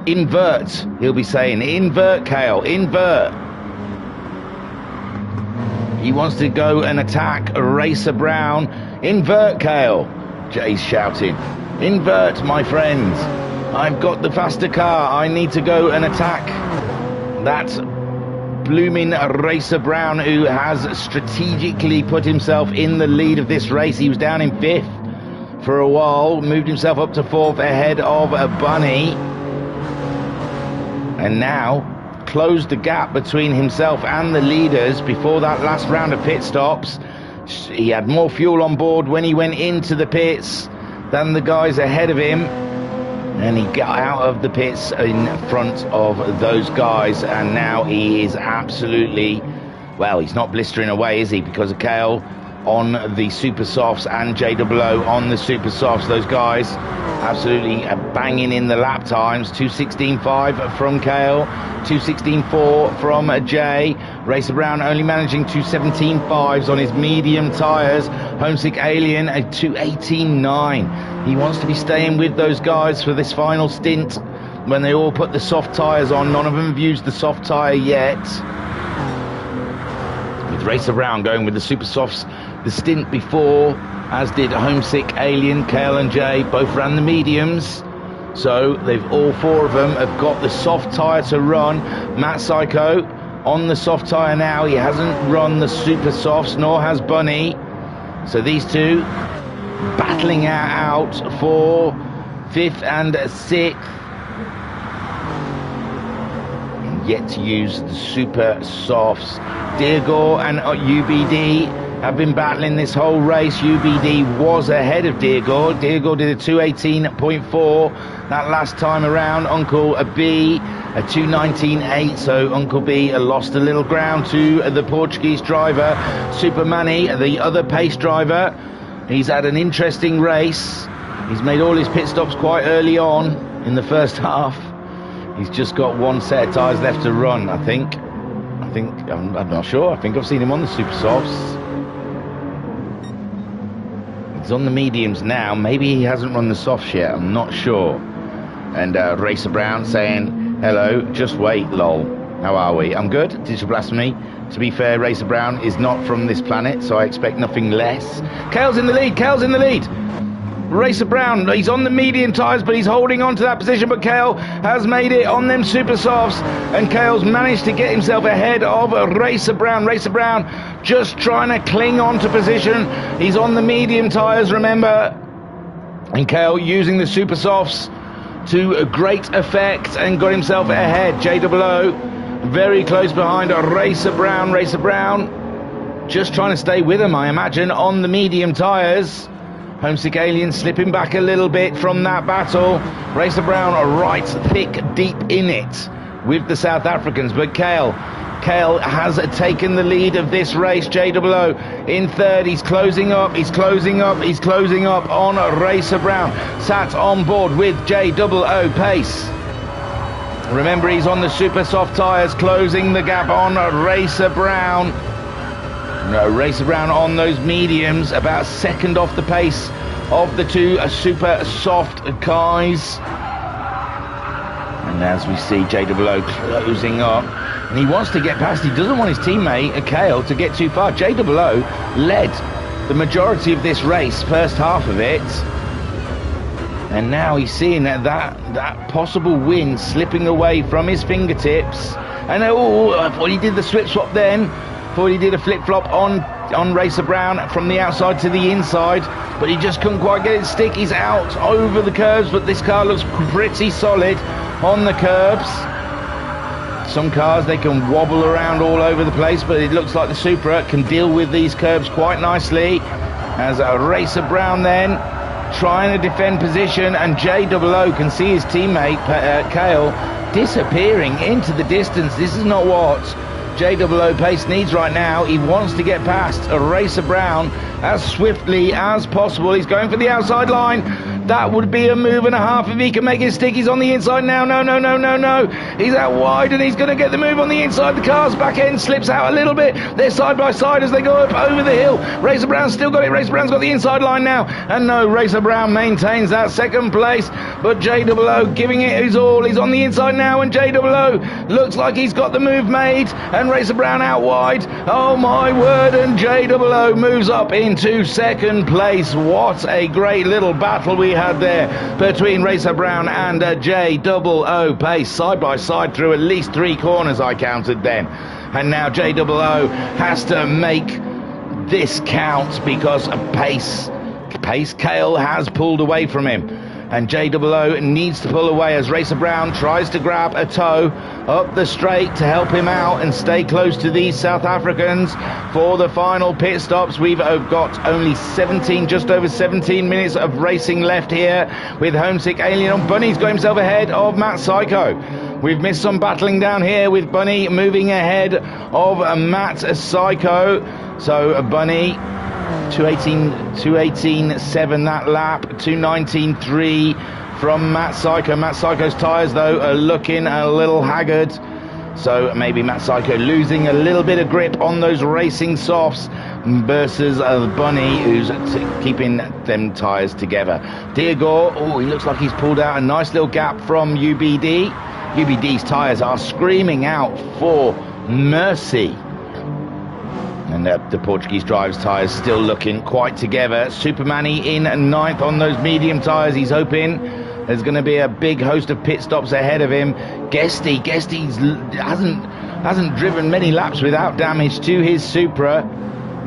Invert, he'll be saying, invert Cale, invert. He wants to go and attack Racer Brown. Invert, Cale. Jay's shouting. Invert, my friend. I've got the faster car. I need to go and attack that blooming Racer Brown, who has strategically put himself in the lead of this race. He was down in 5th for a while, moved himself up to 4th ahead of Bunny, and now closed the gap between himself and the leaders before that last round of pit stops. He had more fuel on board when he went into the pits than the guys ahead of him, and he got out of the pits in front of those guys, and now he is absolutely, well, he's not blistering away, is he, because of Kale on the super softs and JOO on the super softs. Those guys absolutely banging in the lap times. 2:16.5 from Kale, 2:16.4 from Jay. Racer Brown only managing 2:17.5s on his medium tyres. Homesick Alien a 2:18.9. He wants to be staying with those guys for this final stint when they all put the soft tyres on. None of them have used the soft tyre yet. With Racer Brown going with the super softs the stint before, as did Homesick Alien. Kale and Jay both ran the mediums, so they've all 4 of them have got the soft tyre to run. Matt Psycho on the soft tyre now. He hasn't run the super softs, nor has Bunny, so these two battling out for 5th and 6th. Yet to use the super softs. Deargore and UBD have been battling this whole race. UBD was ahead of Deargore. Deargore did a 2:18.4 that last time around. Uncle B a 2:19.8, so Uncle B lost a little ground to the Portuguese driver. Super Manny, the other pace driver, he's had an interesting race. He's made all his pit stops quite early on in the first half. He's just got 1 set of tyres left to run, I think. I'm not sure. I think I've seen him on the super softs. He's on the mediums now. Maybe he hasn't run the softs yet. I'm not sure. And Racer Brown saying, hello, just wait, lol. How are we? I'm good. Digital Blasphemy. To be fair, Racer Brown is not from this planet, so I expect nothing less. Kale's in the lead. Kale's in the lead. Racer Brown, he's on the medium tyres, but he's holding on to that position, but Kale has made it on them super softs, and Kale's managed to get himself ahead of Racer Brown. Racer Brown just trying to cling on to position. He's on the medium tyres, remember, and Kale using the super softs to great effect and got himself ahead. JOO very close behind Racer Brown. Racer Brown just trying to stay with him, I imagine, on the medium tyres. Homesick Alien slipping back a little bit from that battle. Racer Brown are right thick deep in it with the South Africans, but Kale has taken the lead of this race. JOO in 3rd. He's closing up on Racer Brown, sat on board with JOO pace. Remember, he's on the super soft tyres, closing the gap on Racer Brown. No, Racer Brown on those mediums, about 2nd off the pace of the 2 super soft guys. And as we see JOO closing up, and he wants to get past, he doesn't want his teammate Kale to get too far. JOO led the majority of this race, first half of it, and now he's seeing that possible win slipping away from his fingertips. And I thought he did the swip swap then. Thought he did a flip-flop on Racer Brown from the outside to the inside, but he just couldn't quite get it to stick. He's out over the curbs, but this car looks pretty solid on the curbs. Some cars, they can wobble around all over the place, but it looks like the Supra can deal with these curbs quite nicely. As Racer Brown then trying to defend position, and JOO can see his teammate Kale disappearing into the distance. This is not what JOO pace needs right now. He wants to get past Racer Brown as swiftly as possible. He's going for the outside line. That would be a move and a half if he can make it stick. He's on the inside now. No. He's out wide, and he's going to get the move on the inside. The car's back end slips out a little bit. They're side by side as they go up over the hill. Racer Brown's still got it. Racer Brown's got the inside line now. And no, Racer Brown maintains that 2nd place. But JOO giving it his all. He's on the inside now, and JOO looks like he's got the move made. And Racer Brown out wide. Oh my word, and JOO moves up into 2nd place. What a great little battle we had there between Racer Brown and JOO pace, side by side through at least 3 corners I counted then. And now JOO has to make this count because of pace. Kale has pulled away from him. And JOO needs to pull away as Racer Brown tries to grab a toe up the straight to help him out and stay close to these South Africans for the final pit stops. We've got only 17, just over 17 minutes of racing left here with Homesick Alien on. Bunny's got himself ahead of Matt Psycho. We've missed some battling down here with Bunny moving ahead of Matt Psycho. So Bunny 218.7 that lap, 219.3 from Matt Psycho. Matt Psycho's tyres though are looking a little haggard, so maybe Matt Psycho losing a little bit of grip on those racing softs versus Bunny, who's keeping them tyres together. Diagore, oh, he looks like he's pulled out a nice little gap from UBD. UBD's tyres are screaming out for mercy. And the Portuguese driver's tyres still looking quite together. Supermanny in 9th on those medium tyres. He's hoping there's going to be a big host of pit stops ahead of him. Guesty hasn't driven many laps without damage to his Supra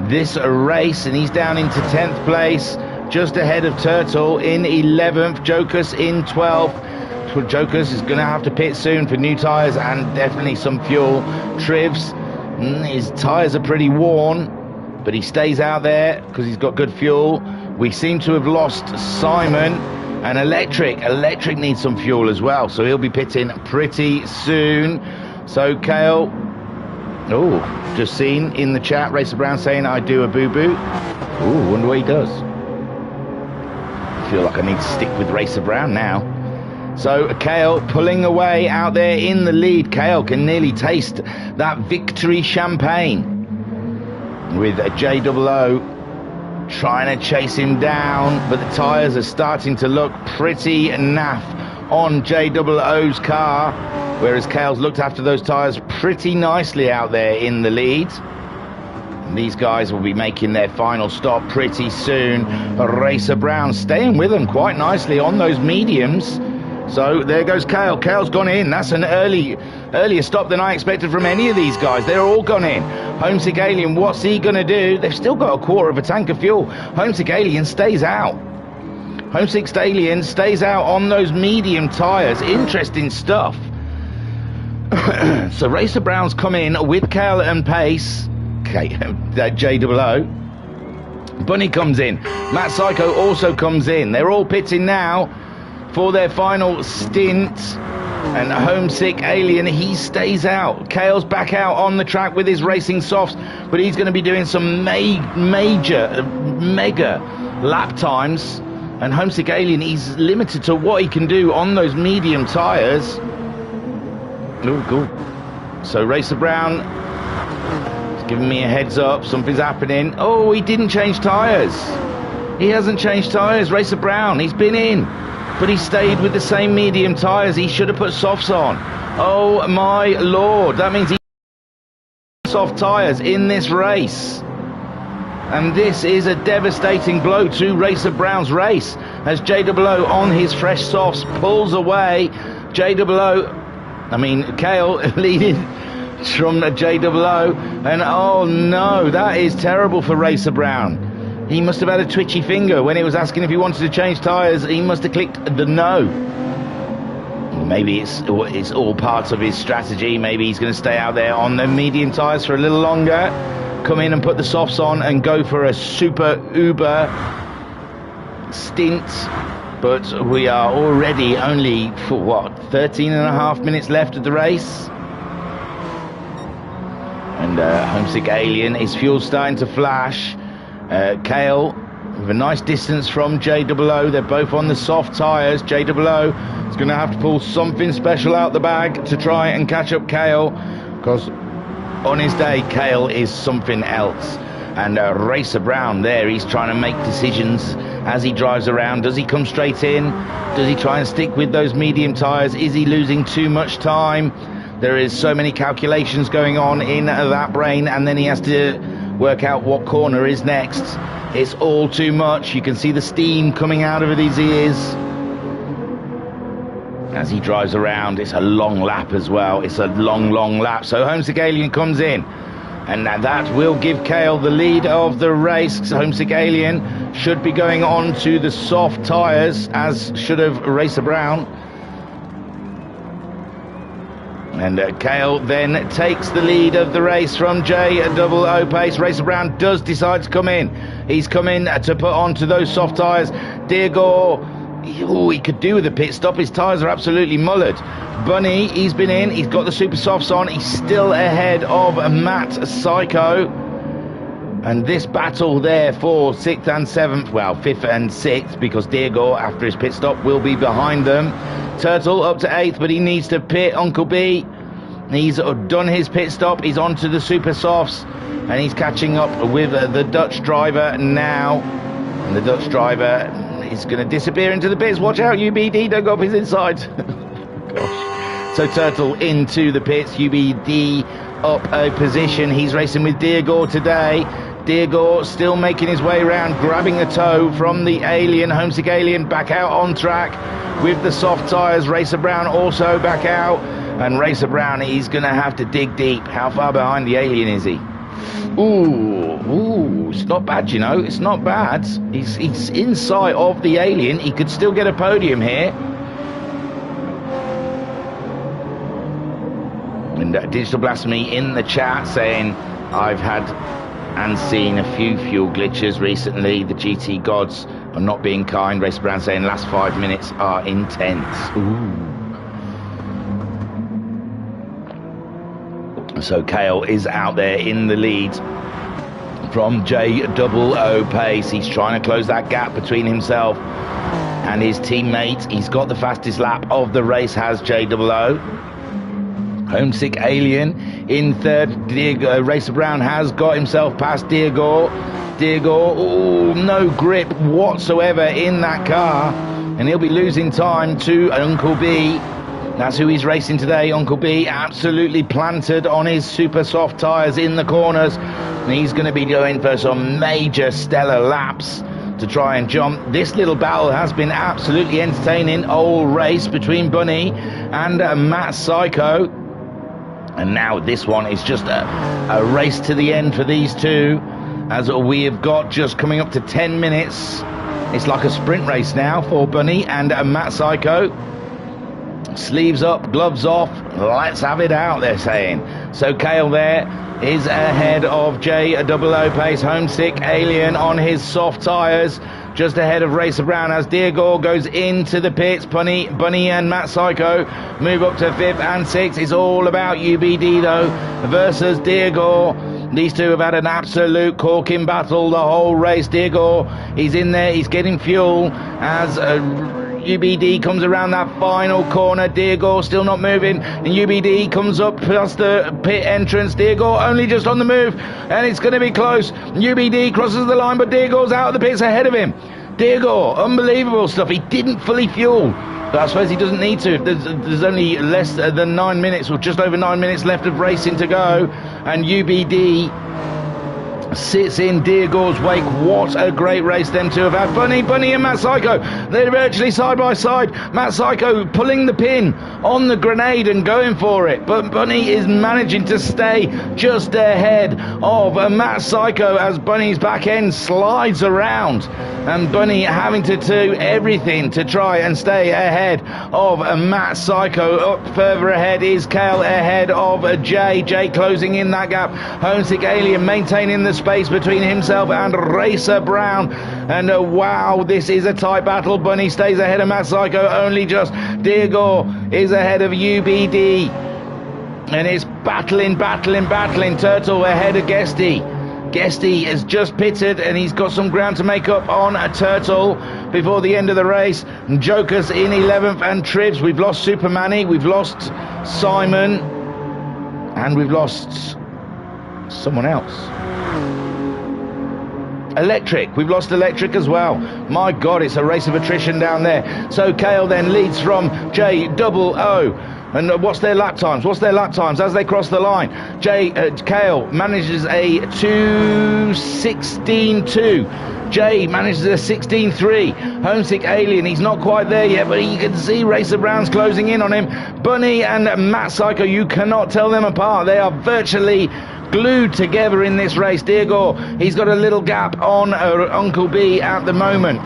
this race, and he's down into 10th place, just ahead of Turtle in 11th. Jokus in 12th. Jokus is going to have to pit soon for new tyres and definitely some fuel. Trivs, his tyres are pretty worn, but he stays out there because he's got good fuel. We seem to have lost Simon, and Electric needs some fuel as well, so he'll be pitting pretty soon. So Kale, oh, just seen in the chat Racer Brown saying I do a boo-boo. Oh, wonder what he does. I feel like I need to stick with Racer Brown now. So Kale pulling away out there in the lead. Kale can nearly taste that victory champagne with JOO trying to chase him down, but the tyres are starting to look pretty naff on JOO's car, whereas Kale's looked after those tyres pretty nicely out there in the lead. And these guys will be making their final stop pretty soon. Racer Brown staying with them quite nicely on those mediums. So there goes Kale. Kale's gone in. That's an earlier stop than I expected from any of these guys. They're all gone in. Homesick Alien, what's he going to do? They've still got a quarter of a tank of fuel. Homesick Alien stays out. Homesick Alien stays out on those medium tyres. Interesting stuff. So Racer Brown's come in with Kale and pace. JOO. Bunny comes in. Matt Psycho also comes in. They're all pitting now for their final stint, and Homesick Alien, he stays out. Kale's back out on the track with his racing softs, but he's going to be doing some mega lap times, and Homesick Alien, he's limited to what he can do on those medium tyres. Oh, cool. So Racer Brown is giving me a heads up, something's happening. Oh, he didn't change tyres. He hasn't changed tyres, Racer Brown. He's been in, but he stayed with the same medium tyres. He should have put softs on. Oh my lord, that means he soft tyres in this race. And this is a devastating blow to Racer Brown's race as JOO on his fresh softs pulls away. Kale leading from JOO, and oh no, that is terrible for Racer Brown. He must have had a twitchy finger when it was asking if he wanted to change tyres. He must have clicked the no. Maybe it's all part of his strategy. Maybe he's going to stay out there on the medium tyres for a little longer, come in and put the softs on and go for a super uber stint. But we are already only for 13 and a half minutes left of the race. And Homesick Alien, his fuel's starting to flash. Kale with a nice distance from JOO. They're both on the soft tyres. JOO is going to have to pull something special out the bag to try and catch up Kale, because on his day Kale is something else. And Racer Brown there, he's trying to make decisions as he drives around. Does he come straight in? Does he try and stick with those medium tyres? Is he losing too much time? There is so many calculations going on in that brain, and then he has to work out what corner is next. It's all too much. You can see the steam coming out of his ears. as he drives around. It's a long lap as well. It's a long lap. So Homesick Alien comes in, and that will give Kale the lead of the race. So Homesick Alien should be going on to the soft tyres, as should have Racer Brown. And Kale then takes the lead of the race from J00 pace. Racer Brown does decide to come in. He's come in to put onto those soft tyres. Diego, he could do with a pit stop. His tyres are absolutely mullered. Bunny, he's been in. He's got the super softs on. He's still ahead of Matt Psycho. And this battle there for 6th and 7th, well, 5th and 6th, because Diego, after his pit stop, will be behind them. Turtle up to 8th, but he needs to pit. Uncle B, he's done his pit stop. He's on to the super softs, and he's catching up with the Dutch driver now. And the Dutch driver is going to disappear into the pits. Watch out, UBD, don't go up his inside. Gosh. So Turtle into the pits. UBD up a position. He's racing with Diego today. Diego still making his way around, grabbing a toe from the Alien. Homesick Alien back out on track with the soft tyres. Racer Brown also back out, and Racer Brown, he's going to have to dig deep. How far behind the Alien is he? Ooh, it's not bad, you know. It's not bad. He's inside of the Alien. He could still get a podium here. And Digital Blasphemy in the chat saying, I've had and seen a few fuel glitches recently. The GT gods are not being kind. Racer Brown saying last 5 minutes are intense. Ooh. So Kale is out there in the lead from J00 pace. He's trying to close that gap between himself and his teammate. He's got the fastest lap of the race, has J00. Homesick Alien in 3rd. Diego, Racer Brown has got himself past Diego. No grip whatsoever in that car, and he'll be losing time to Uncle B. That's who he's racing today. Uncle B absolutely planted on his super soft tyres in the corners, and he's going to be going for some major stellar laps to try and jump. This little battle has been absolutely entertaining all race between Bunny and Matt Psycho. And now this one is just a race to the end for these two, as we have got just coming up to 10 minutes. It's like a sprint race now for Bunny and Matt Psycho. Sleeves up, gloves off, let's have it out, they're saying. So Kale there is ahead of J00 pace. Homesick Alien on his soft tyres, just ahead of Racer Brown as Diego goes into the pits. Bunny and Matt Psycho move up to 5th and 6th. It's all about UBD though versus Diego. These two have had an absolute corking battle the whole race. Diego, he's in there, he's getting fuel as UBD comes around that final corner. Diego still not moving, and UBD comes up past the pit entrance. Diego only just on the move, and it's going to be close. UBD crosses the line, but Diego's out of the pits ahead of him. Diego, unbelievable stuff. He didn't fully fuel, but I suppose he doesn't need to. There's only less than 9 minutes, or just over 9 minutes left of racing to go, and UBD sits in Diego's wake. What a great race them two have had. Bunny and Matt Psycho, they're virtually side by side. Matt Psycho pulling the pin on the grenade and going for it, but Bunny is managing to stay just ahead of Matt Psycho as Bunny's back end slides around, and Bunny having to do everything to try and stay ahead of Matt Psycho. Up further ahead is Kale ahead of Jay closing in that gap. Homesick Alien maintaining the space between himself and Racer Brown, and wow, this is a tight battle. Bunny stays ahead of Matt Psycho only just. Diego is ahead of UBD, and it's battling. Turtle ahead of Guesty has just pitted, and he's got some ground to make up on a Turtle before the end of the race. Joker's in 11th, and Tribs, we've lost Supermanny, we've lost Simon, and we've lost someone else. Electric, we've lost Electric as well. My God, it's a race of attrition down there. So Kale then leads from J00. And what's their lap times as they cross the line? Kale manages a 2:16.2. Jay manages a 16.3. Homesick Alien, he's not quite there yet, but you can see Racer Brown's closing in on him. Bunny and Matt Psycho, you cannot tell them apart. They are virtually glued together in this race. Diego, he's got a little gap on Uncle B at the moment.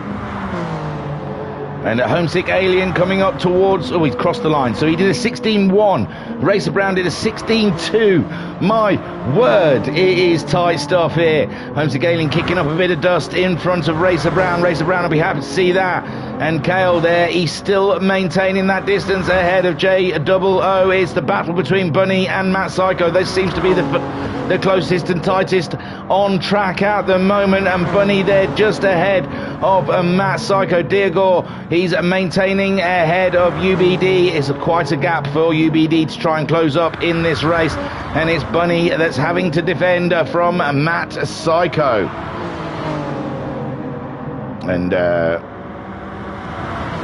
And Homesick Alien coming up towards... Oh, he's crossed the line. So he did a 16.1. Racer Brown did a 16.2. My word, it is tight stuff here. Homesick Alien kicking up a bit of dust in front of Racer Brown. Racer Brown will be happy to see that. And Kale there, he's still maintaining that distance ahead of J00. It's the battle between Bunny and Matt Psycho. This seems to be the closest and tightest on track at the moment. And Bunny there just ahead of Matt Psycho. Diego, he's maintaining ahead of UBD. It's quite a gap for UBD to try and close up in this race. And it's Bunny that's having to defend from Matt Psycho. And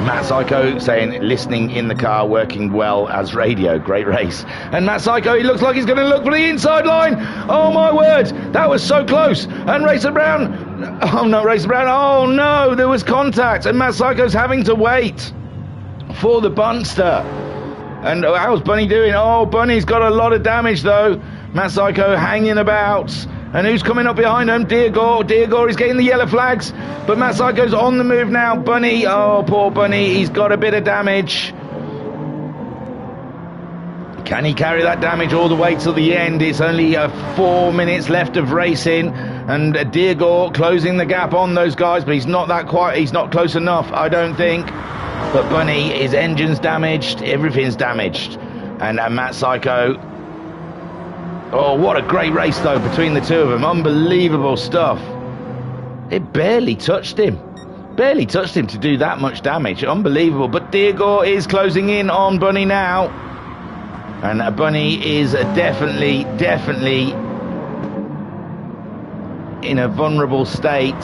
Matt Psycho saying, listening in the car, working well as radio. Great race. And Matt Psycho, he looks like he's going to look for the inside line. Oh my word, that was so close. And Racer Brown, oh no, Racer Brown, oh no, there was contact. And Matt Psycho's having to wait for the bunster. And how's Bunny doing? Oh, Bunny's got a lot of damage though. Matt Psycho hanging about. And who's coming up behind him? Diego. Diego is getting the yellow flags. But Matt Psycho's on the move now. Bunny, oh, poor Bunny. He's got a bit of damage. Can he carry that damage all the way till the end? It's only 4 minutes left of racing. And Diego closing the gap on those guys. But he's not that quite. He's not close enough, I don't think. But Bunny, his engine's damaged. Everything's damaged. And Matt Psycho... Oh, what a great race, though, between the two of them. Unbelievable stuff. It barely touched him. Barely touched him to do that much damage. Unbelievable. But Diego is closing in on Bunny now. And Bunny is definitely in a vulnerable state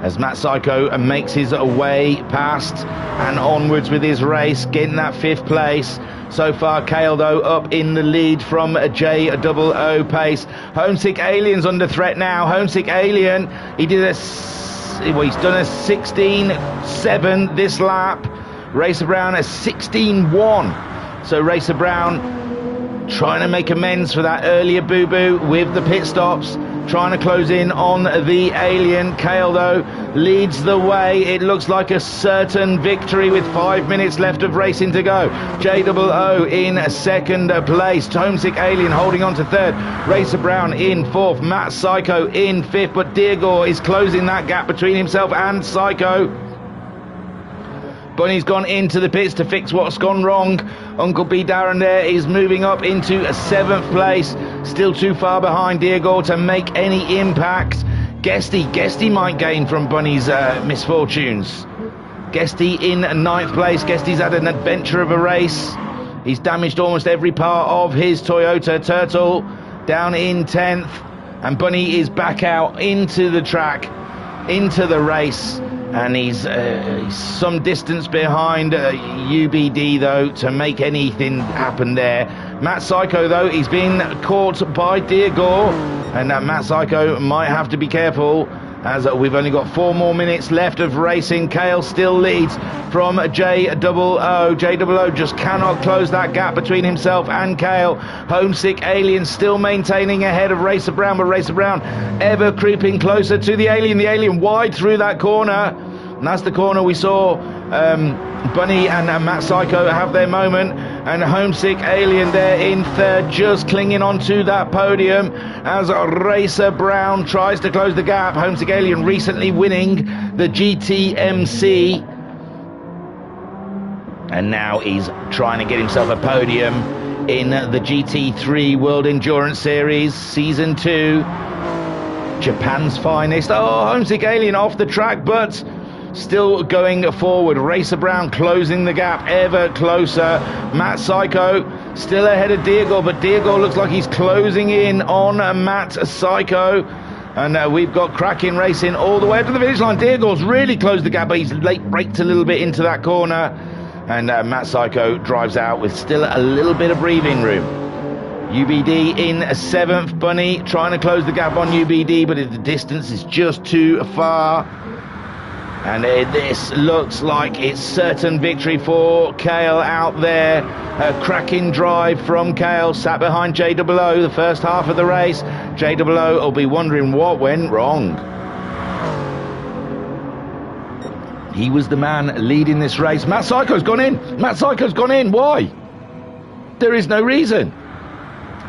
as Matt Psycho makes his way past and onwards with his race, getting that 5th place. So far, Kale, though, up in the lead from J00 pace. Homesick Alien's under threat now. Homesick Alien, he's done a 16.7 this lap. Racer Brown a 16.1. So Racer Brown trying to make amends for that earlier boo-boo with the pit stops. Trying to close in on the Alien. Kale, though, leads the way. It looks like a certain victory with 5 minutes left of racing to go. J00 in 2nd place. Homesick Alien holding on to 3rd. Racer Brown in 4th. Matt Psycho in 5th. But Diego is closing that gap between himself and Psycho. Bunny's gone into the pits to fix what's gone wrong. Uncle B Darren there is moving up into 7th place. Still too far behind Diego to make any impact. Guesty might gain from Bunny's misfortunes. Guesty in 9th place. Guesty's had an adventure of a race. He's damaged almost every part of his Toyota Turtle. Down in 10th. And Bunny is back out into the track, into the race. And he's some distance behind UBD, though, to make anything happen there. Matt Psycho, though, he's been caught by Diego. And Matt Psycho might have to be careful, as we've only got 4 more minutes left of racing. Kale still leads from J00. J00 just cannot close that gap between himself and Kale. Homesick Alien still maintaining ahead of Racer Brown, but Racer Brown ever creeping closer to the Alien. The Alien wide through that corner. And that's the corner we saw Bunny and Matt Psycho have their moment. And Homesick Alien there in 3rd, just clinging onto that podium as Racer Brown tries to close the gap. Homesick Alien recently winning the GTMC. And now he's trying to get himself a podium in the GT3 World Endurance Series Season 2. Japan's finest. Oh, Homesick Alien off the track, but still going forward. Racer Brown closing the gap ever closer. Matt Psycho still ahead of Diego, but Diego looks like he's closing in on Matt Psycho. And we've got cracking racing all the way up to the finish line. Diego's really closed the gap, but he's late braked a little bit into that corner. And Matt Psycho drives out with still a little bit of breathing room. UBD in 7th. Bunny trying to close the gap on UBD, but the distance is just too far. And this looks like it's certain victory for Kale out there. A cracking drive from Kale, sat behind JOO the first half of the race. JOO will be wondering what went wrong. He was the man leading this race. Matt Psycho's gone in. Matt Psycho's gone in. Why? There is no reason.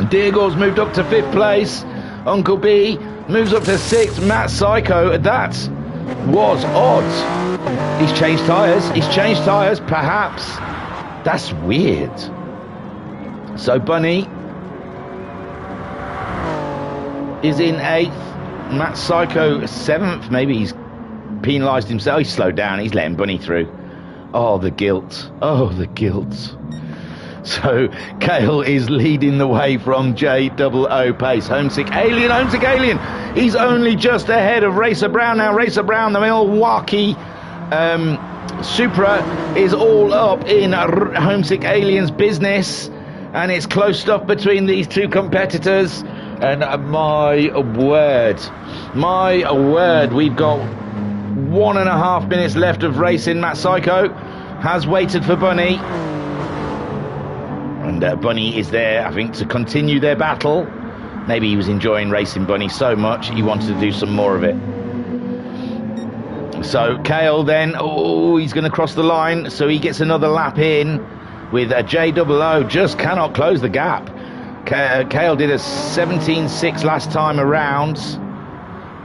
Deargore's moved up to 5th place. Uncle B moves up to 6th. Matt Psycho, that was odd. He's changed tyres, perhaps. That's weird. So Bunny is in 8th. Matt Psycho 7th. Maybe he's penalised himself. He's slowed down. He's letting Bunny through. Oh, the guilt. Oh, the guilt. So Kale is leading the way from JOO pace. Homesick Alien. He's only just ahead of Racer Brown now. Racer Brown, the Milwaukee Supra, is all up in Homesick Alien's business, and it's close stuff between these two competitors. And my word, we've got 1.5 minutes left of racing. Matt Psycho has waited for Bunny. And Bunny is there, I think, to continue their battle. Maybe he was enjoying racing Bunny so much he wanted to do some more of it. So Kale then, he's going to cross the line, so he gets another lap in with JOO. Just cannot close the gap. Kale did a 17.6 last time around,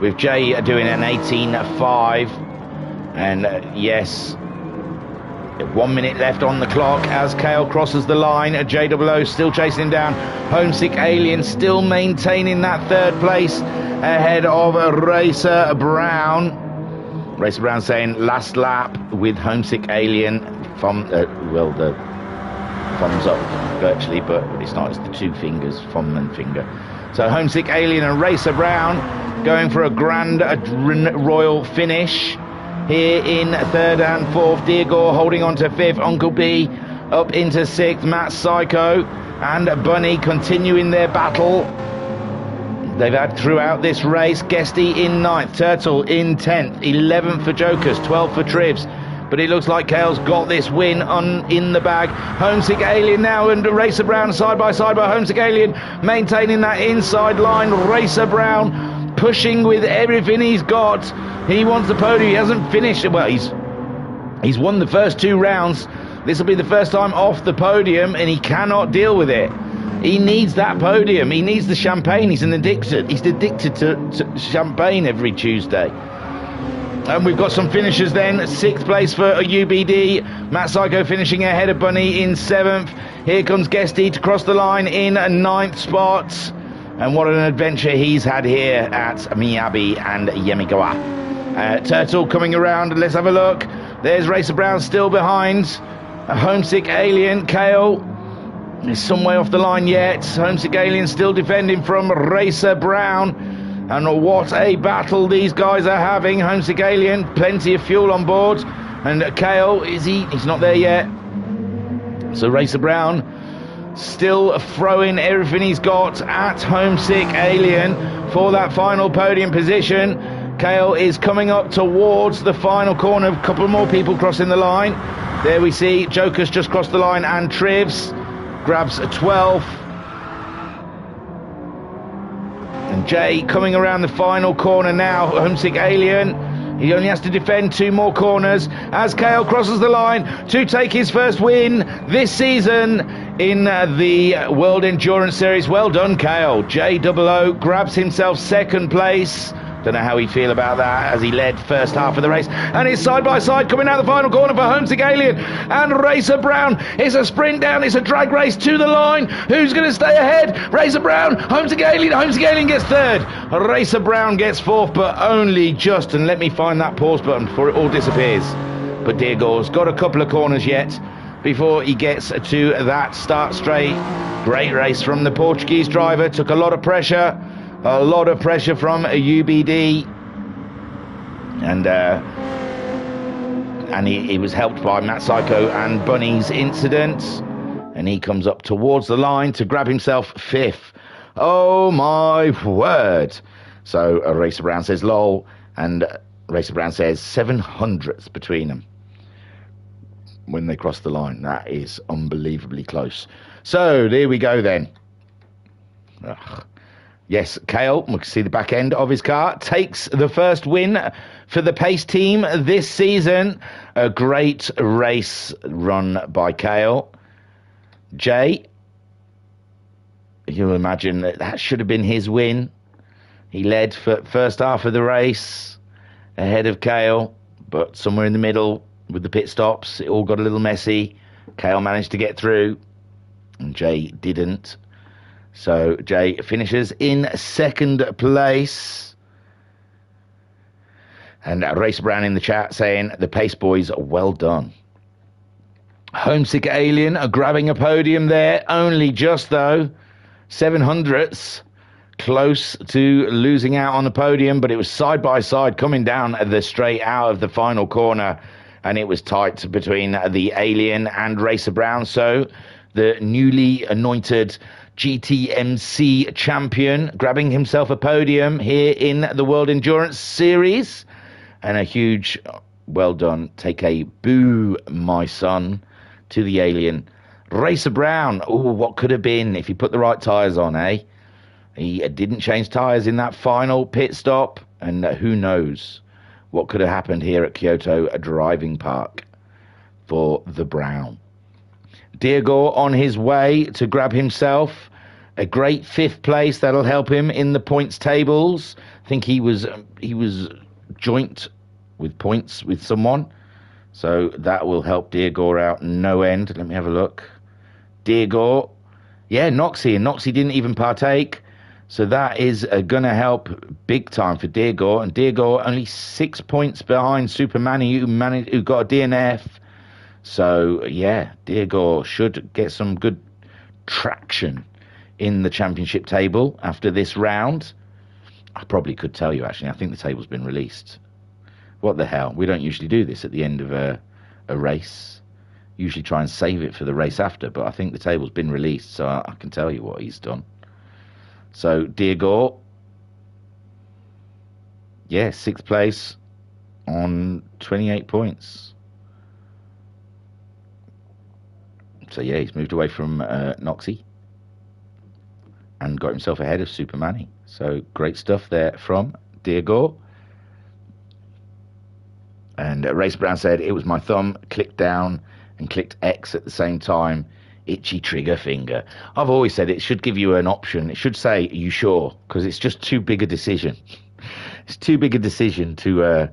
with Jay doing an 18.5. And yes, 1 minute left on the clock as Kale crosses the line. JOO still chasing him down. Homesick Alien still maintaining that 3rd place ahead of Racer Brown. Racer Brown saying last lap with Homesick Alien from, the thumbs up virtually, but it's not, it's the 2 fingers, thumb and finger. So Homesick Alien and Racer Brown going for a grand royal finish. Here in 3rd and 4th, Deargore holding on to 5th, Uncle B up into 6th, Matt Psycho and Bunny continuing their battle. They've had throughout this race. Guesty in 9th, Turtle in 10th, 11th for Jokers, 12th for Trivs. But it looks like Kale's got this win in the bag. Homesick Alien now and Racer Brown side by side, but Homesick Alien maintaining that inside line. Racer Brown pushing with everything he's got. He wants the podium. He hasn't finished. Well, he's won the first 2 rounds. This will be the first time off the podium, and he cannot deal with it. He needs that podium. He needs the champagne. He's addicted to champagne every Tuesday. And we've got some finishers then. 6th place for a UBD. Matt Psycho finishing ahead of Bunny in 7th. Here comes Guesty to cross the line in 9th spot. And what an adventure he's had here at Miyabi and Yemigawa. Turtle coming around. Let's have a look. There's Racer Brown still behind. A Homesick Alien. Kale is some way off the line yet. Homesick Alien still defending from Racer Brown. And what a battle these guys are having. Homesick Alien, plenty of fuel on board. And Kale, he's not there yet. So Racer Brown still throwing everything he's got at Homesick Alien for that final podium position. Kale is coming up towards the final corner. A couple more people crossing the line. There we see Joker's just crossed the line, and Trivs grabs a 12th. And Jay coming around the final corner now. Homesick Alien, he only has to defend 2 more corners as Kale crosses the line to take his first win this season in the World Endurance Series. Well done, Kale. JOO grabs himself 2nd place. Don't know how he'd feel about that as he led first half of the race. And it's side by side coming out the final corner for Homesick Alien and Racer Brown. It's a sprint down, it's a drag race to the line. Who's going to stay ahead? Racer Brown, Homesick Alien. Homesick Alien gets 3rd. Racer Brown gets 4th, but only just. And let me find that pause button before it all disappears. But Deargore's got a couple of corners yet before he gets to that start straight. Great race from the Portuguese driver. Took a lot of pressure. A lot of pressure from a UBD, and he was helped by Matt Psycho and Bunny's incident. and he comes up towards the line to grab himself 5th. Oh my word. So Racer Brown says lol, and Racer Brown says 700ths between them when they cross the line. That is unbelievably close. So there we go then. Ugh. Yes, Kale, we can see the back end of his car, takes the first win for the Pace team this season. A great race run by Kale. Jay, you'll imagine that should have been his win. He led for first half of the race ahead of Kale, but somewhere in the middle with the pit stops, it all got a little messy. Kale managed to get through, and Jay didn't. So Jay finishes in 2nd place. And Racer Brown in the chat saying, the Pace boys are well done. Homesick Alien are grabbing a podium there. Only just, though. 700ths. Close to losing out on the podium, but it was side by side coming down the straight out of the final corner. And it was tight between the Alien and Racer Brown. So the newly anointed GTMC champion grabbing himself a podium here in the World Endurance Series, and a huge well done, take a boo my son to the Alien. Racer Brown, oh, what could have been if he put the right tyres on, eh? He didn't change tyres in that final pit stop, and who knows what could have happened here at Kyoto Driving Park for the Brown. Diego on his way to grab himself a great 5th place. That'll help him in the points tables. I think he was joint with points with someone, so that will help Diego out no end. Let me have a look. Diego, yeah, Noxie, and Noxie didn't even partake, so that is going to help big time for Diego. And Diego only 6 points behind Super Manny, who got a DNF. So, yeah, Diego should get some good traction in the championship table after this round. I probably could tell you, actually. I think the table's been released. What the hell? We don't usually do this at the end of a race. Usually try and save it for the race after, but I think the table's been released, so I can tell you what he's done. So, Diego, yeah, 6th place on 28 points. So, yeah, he's moved away from Noxie and got himself ahead of Super Manny. So, great stuff there from Diego. And Racer Brown said, it was my thumb, clicked down and clicked X at the same time. Itchy trigger finger. I've always said it should give you an option. It should say, are you sure? Because it's just too big a decision. It's too big a decision to...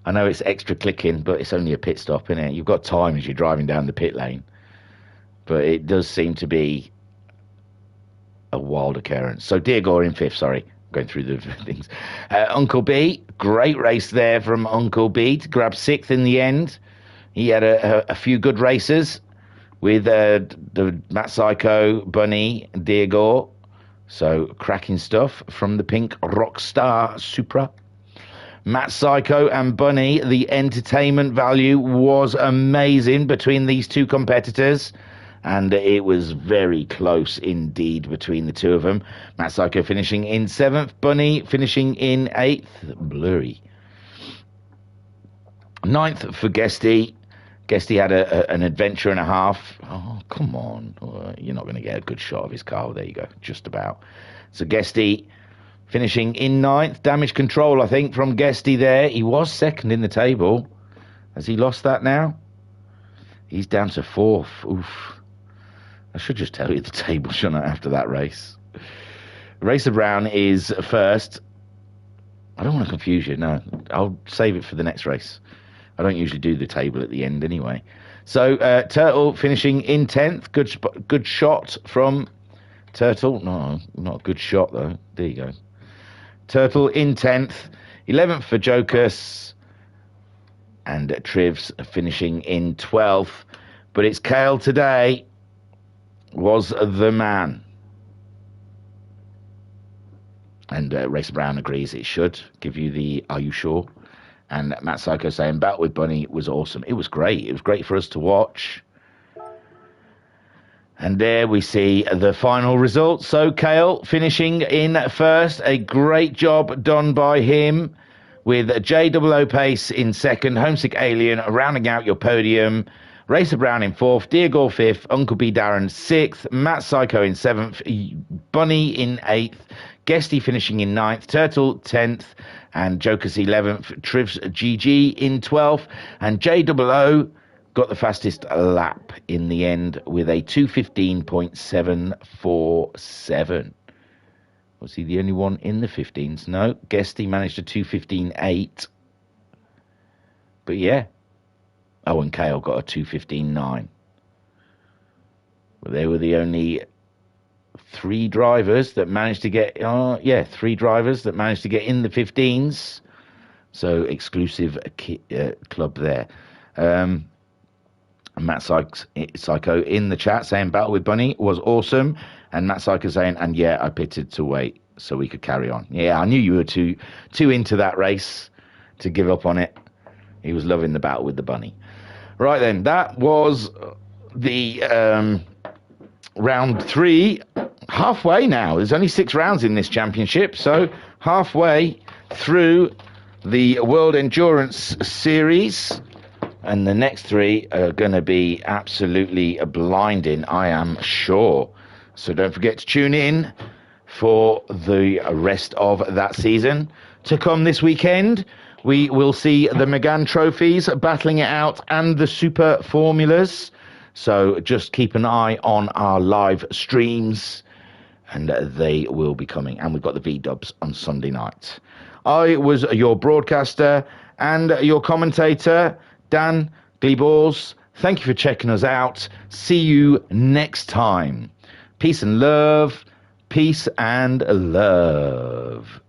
I know it's extra clicking, but it's only a pit stop, innit? You've got time as you're driving down the pit lane. But it does seem to be a wild occurrence. So Diego in 5th, sorry. Going through the things. Uncle B, great race there from Uncle B to grab 6th in the end. He had a few good races with the Matt Psycho, Bunny, Diego. So cracking stuff from the pink Rockstar Supra. Matt Psycho and Bunny, the entertainment value was amazing between these two competitors. And it was very close indeed between the two of them. Matt Psycho finishing in 7th, Bunny finishing in 8th. Blurry. 9th for Guesty. Guesty had an adventure and a half. Oh, come on. You're not going to get a good shot of his car. There you go. Just about. So Guesty finishing in 9th. Damage control, I think, from Guesty there. He was 2nd in the table. Has he lost that now? He's down to 4th. Oof. I should just tell you the table, shouldn't I, after that race? Racer Brown is 1st. I don't want to confuse you, no. I'll save it for the next race. I don't usually do the table at the end anyway. So, Turtle finishing in 10th. Good shot from Turtle. No, not a good shot, though. There you go. Turtle in 10th. 11th for Jokus. And Trivs finishing in 12th. But it's Kale today was the man. And Racer Brown agrees it should give you the are you sure? And Matt Psycho saying Battle with Bunny was awesome. It was great. It was great for us to watch. And there we see the final result. So Kale finishing in first. A great job done by him, with JOO Pace in second, Homesick Alien rounding out your podium, Racer Brown in fourth, Deargore fifth, Uncle B Darren sixth, Matt Psycho in seventh, Bunny in eighth, Guesty finishing in ninth, Turtle 10th, and Jokers 11th, Trivs GG in 12th, and JOO got the fastest lap in the end with a 2:15.747. Was he the only one in the 15s? No, Guesty managed a 2:15.8. But yeah. Oh, and Kale got a 2:15.9. But they were the only three drivers that managed to get, three drivers that managed to get in the 15s. So exclusive club there. Matt Psycho in the chat saying Battle with Bunny was awesome. And Matt Psycho saying, and yeah, I pitted to wait so we could carry on. Yeah, I knew you were too into that race to give up on it. He was loving the Battle with the Bunny. Right then, that was the round 3. Halfway now. There's only 6 rounds in this championship, so halfway through the World Endurance Series. And the next 3 are going to be absolutely blinding, I am sure. So don't forget to tune in for the rest of that season. To come this weekend, we will see the Megane trophies battling it out and the Super Formulas. So just keep an eye on our live streams, and they will be coming. And we've got the V-dubs on Sunday night. I was your broadcaster and your commentator, Dan Gleeballs. Thank you for checking us out. See you next time. Peace and love. Peace and love.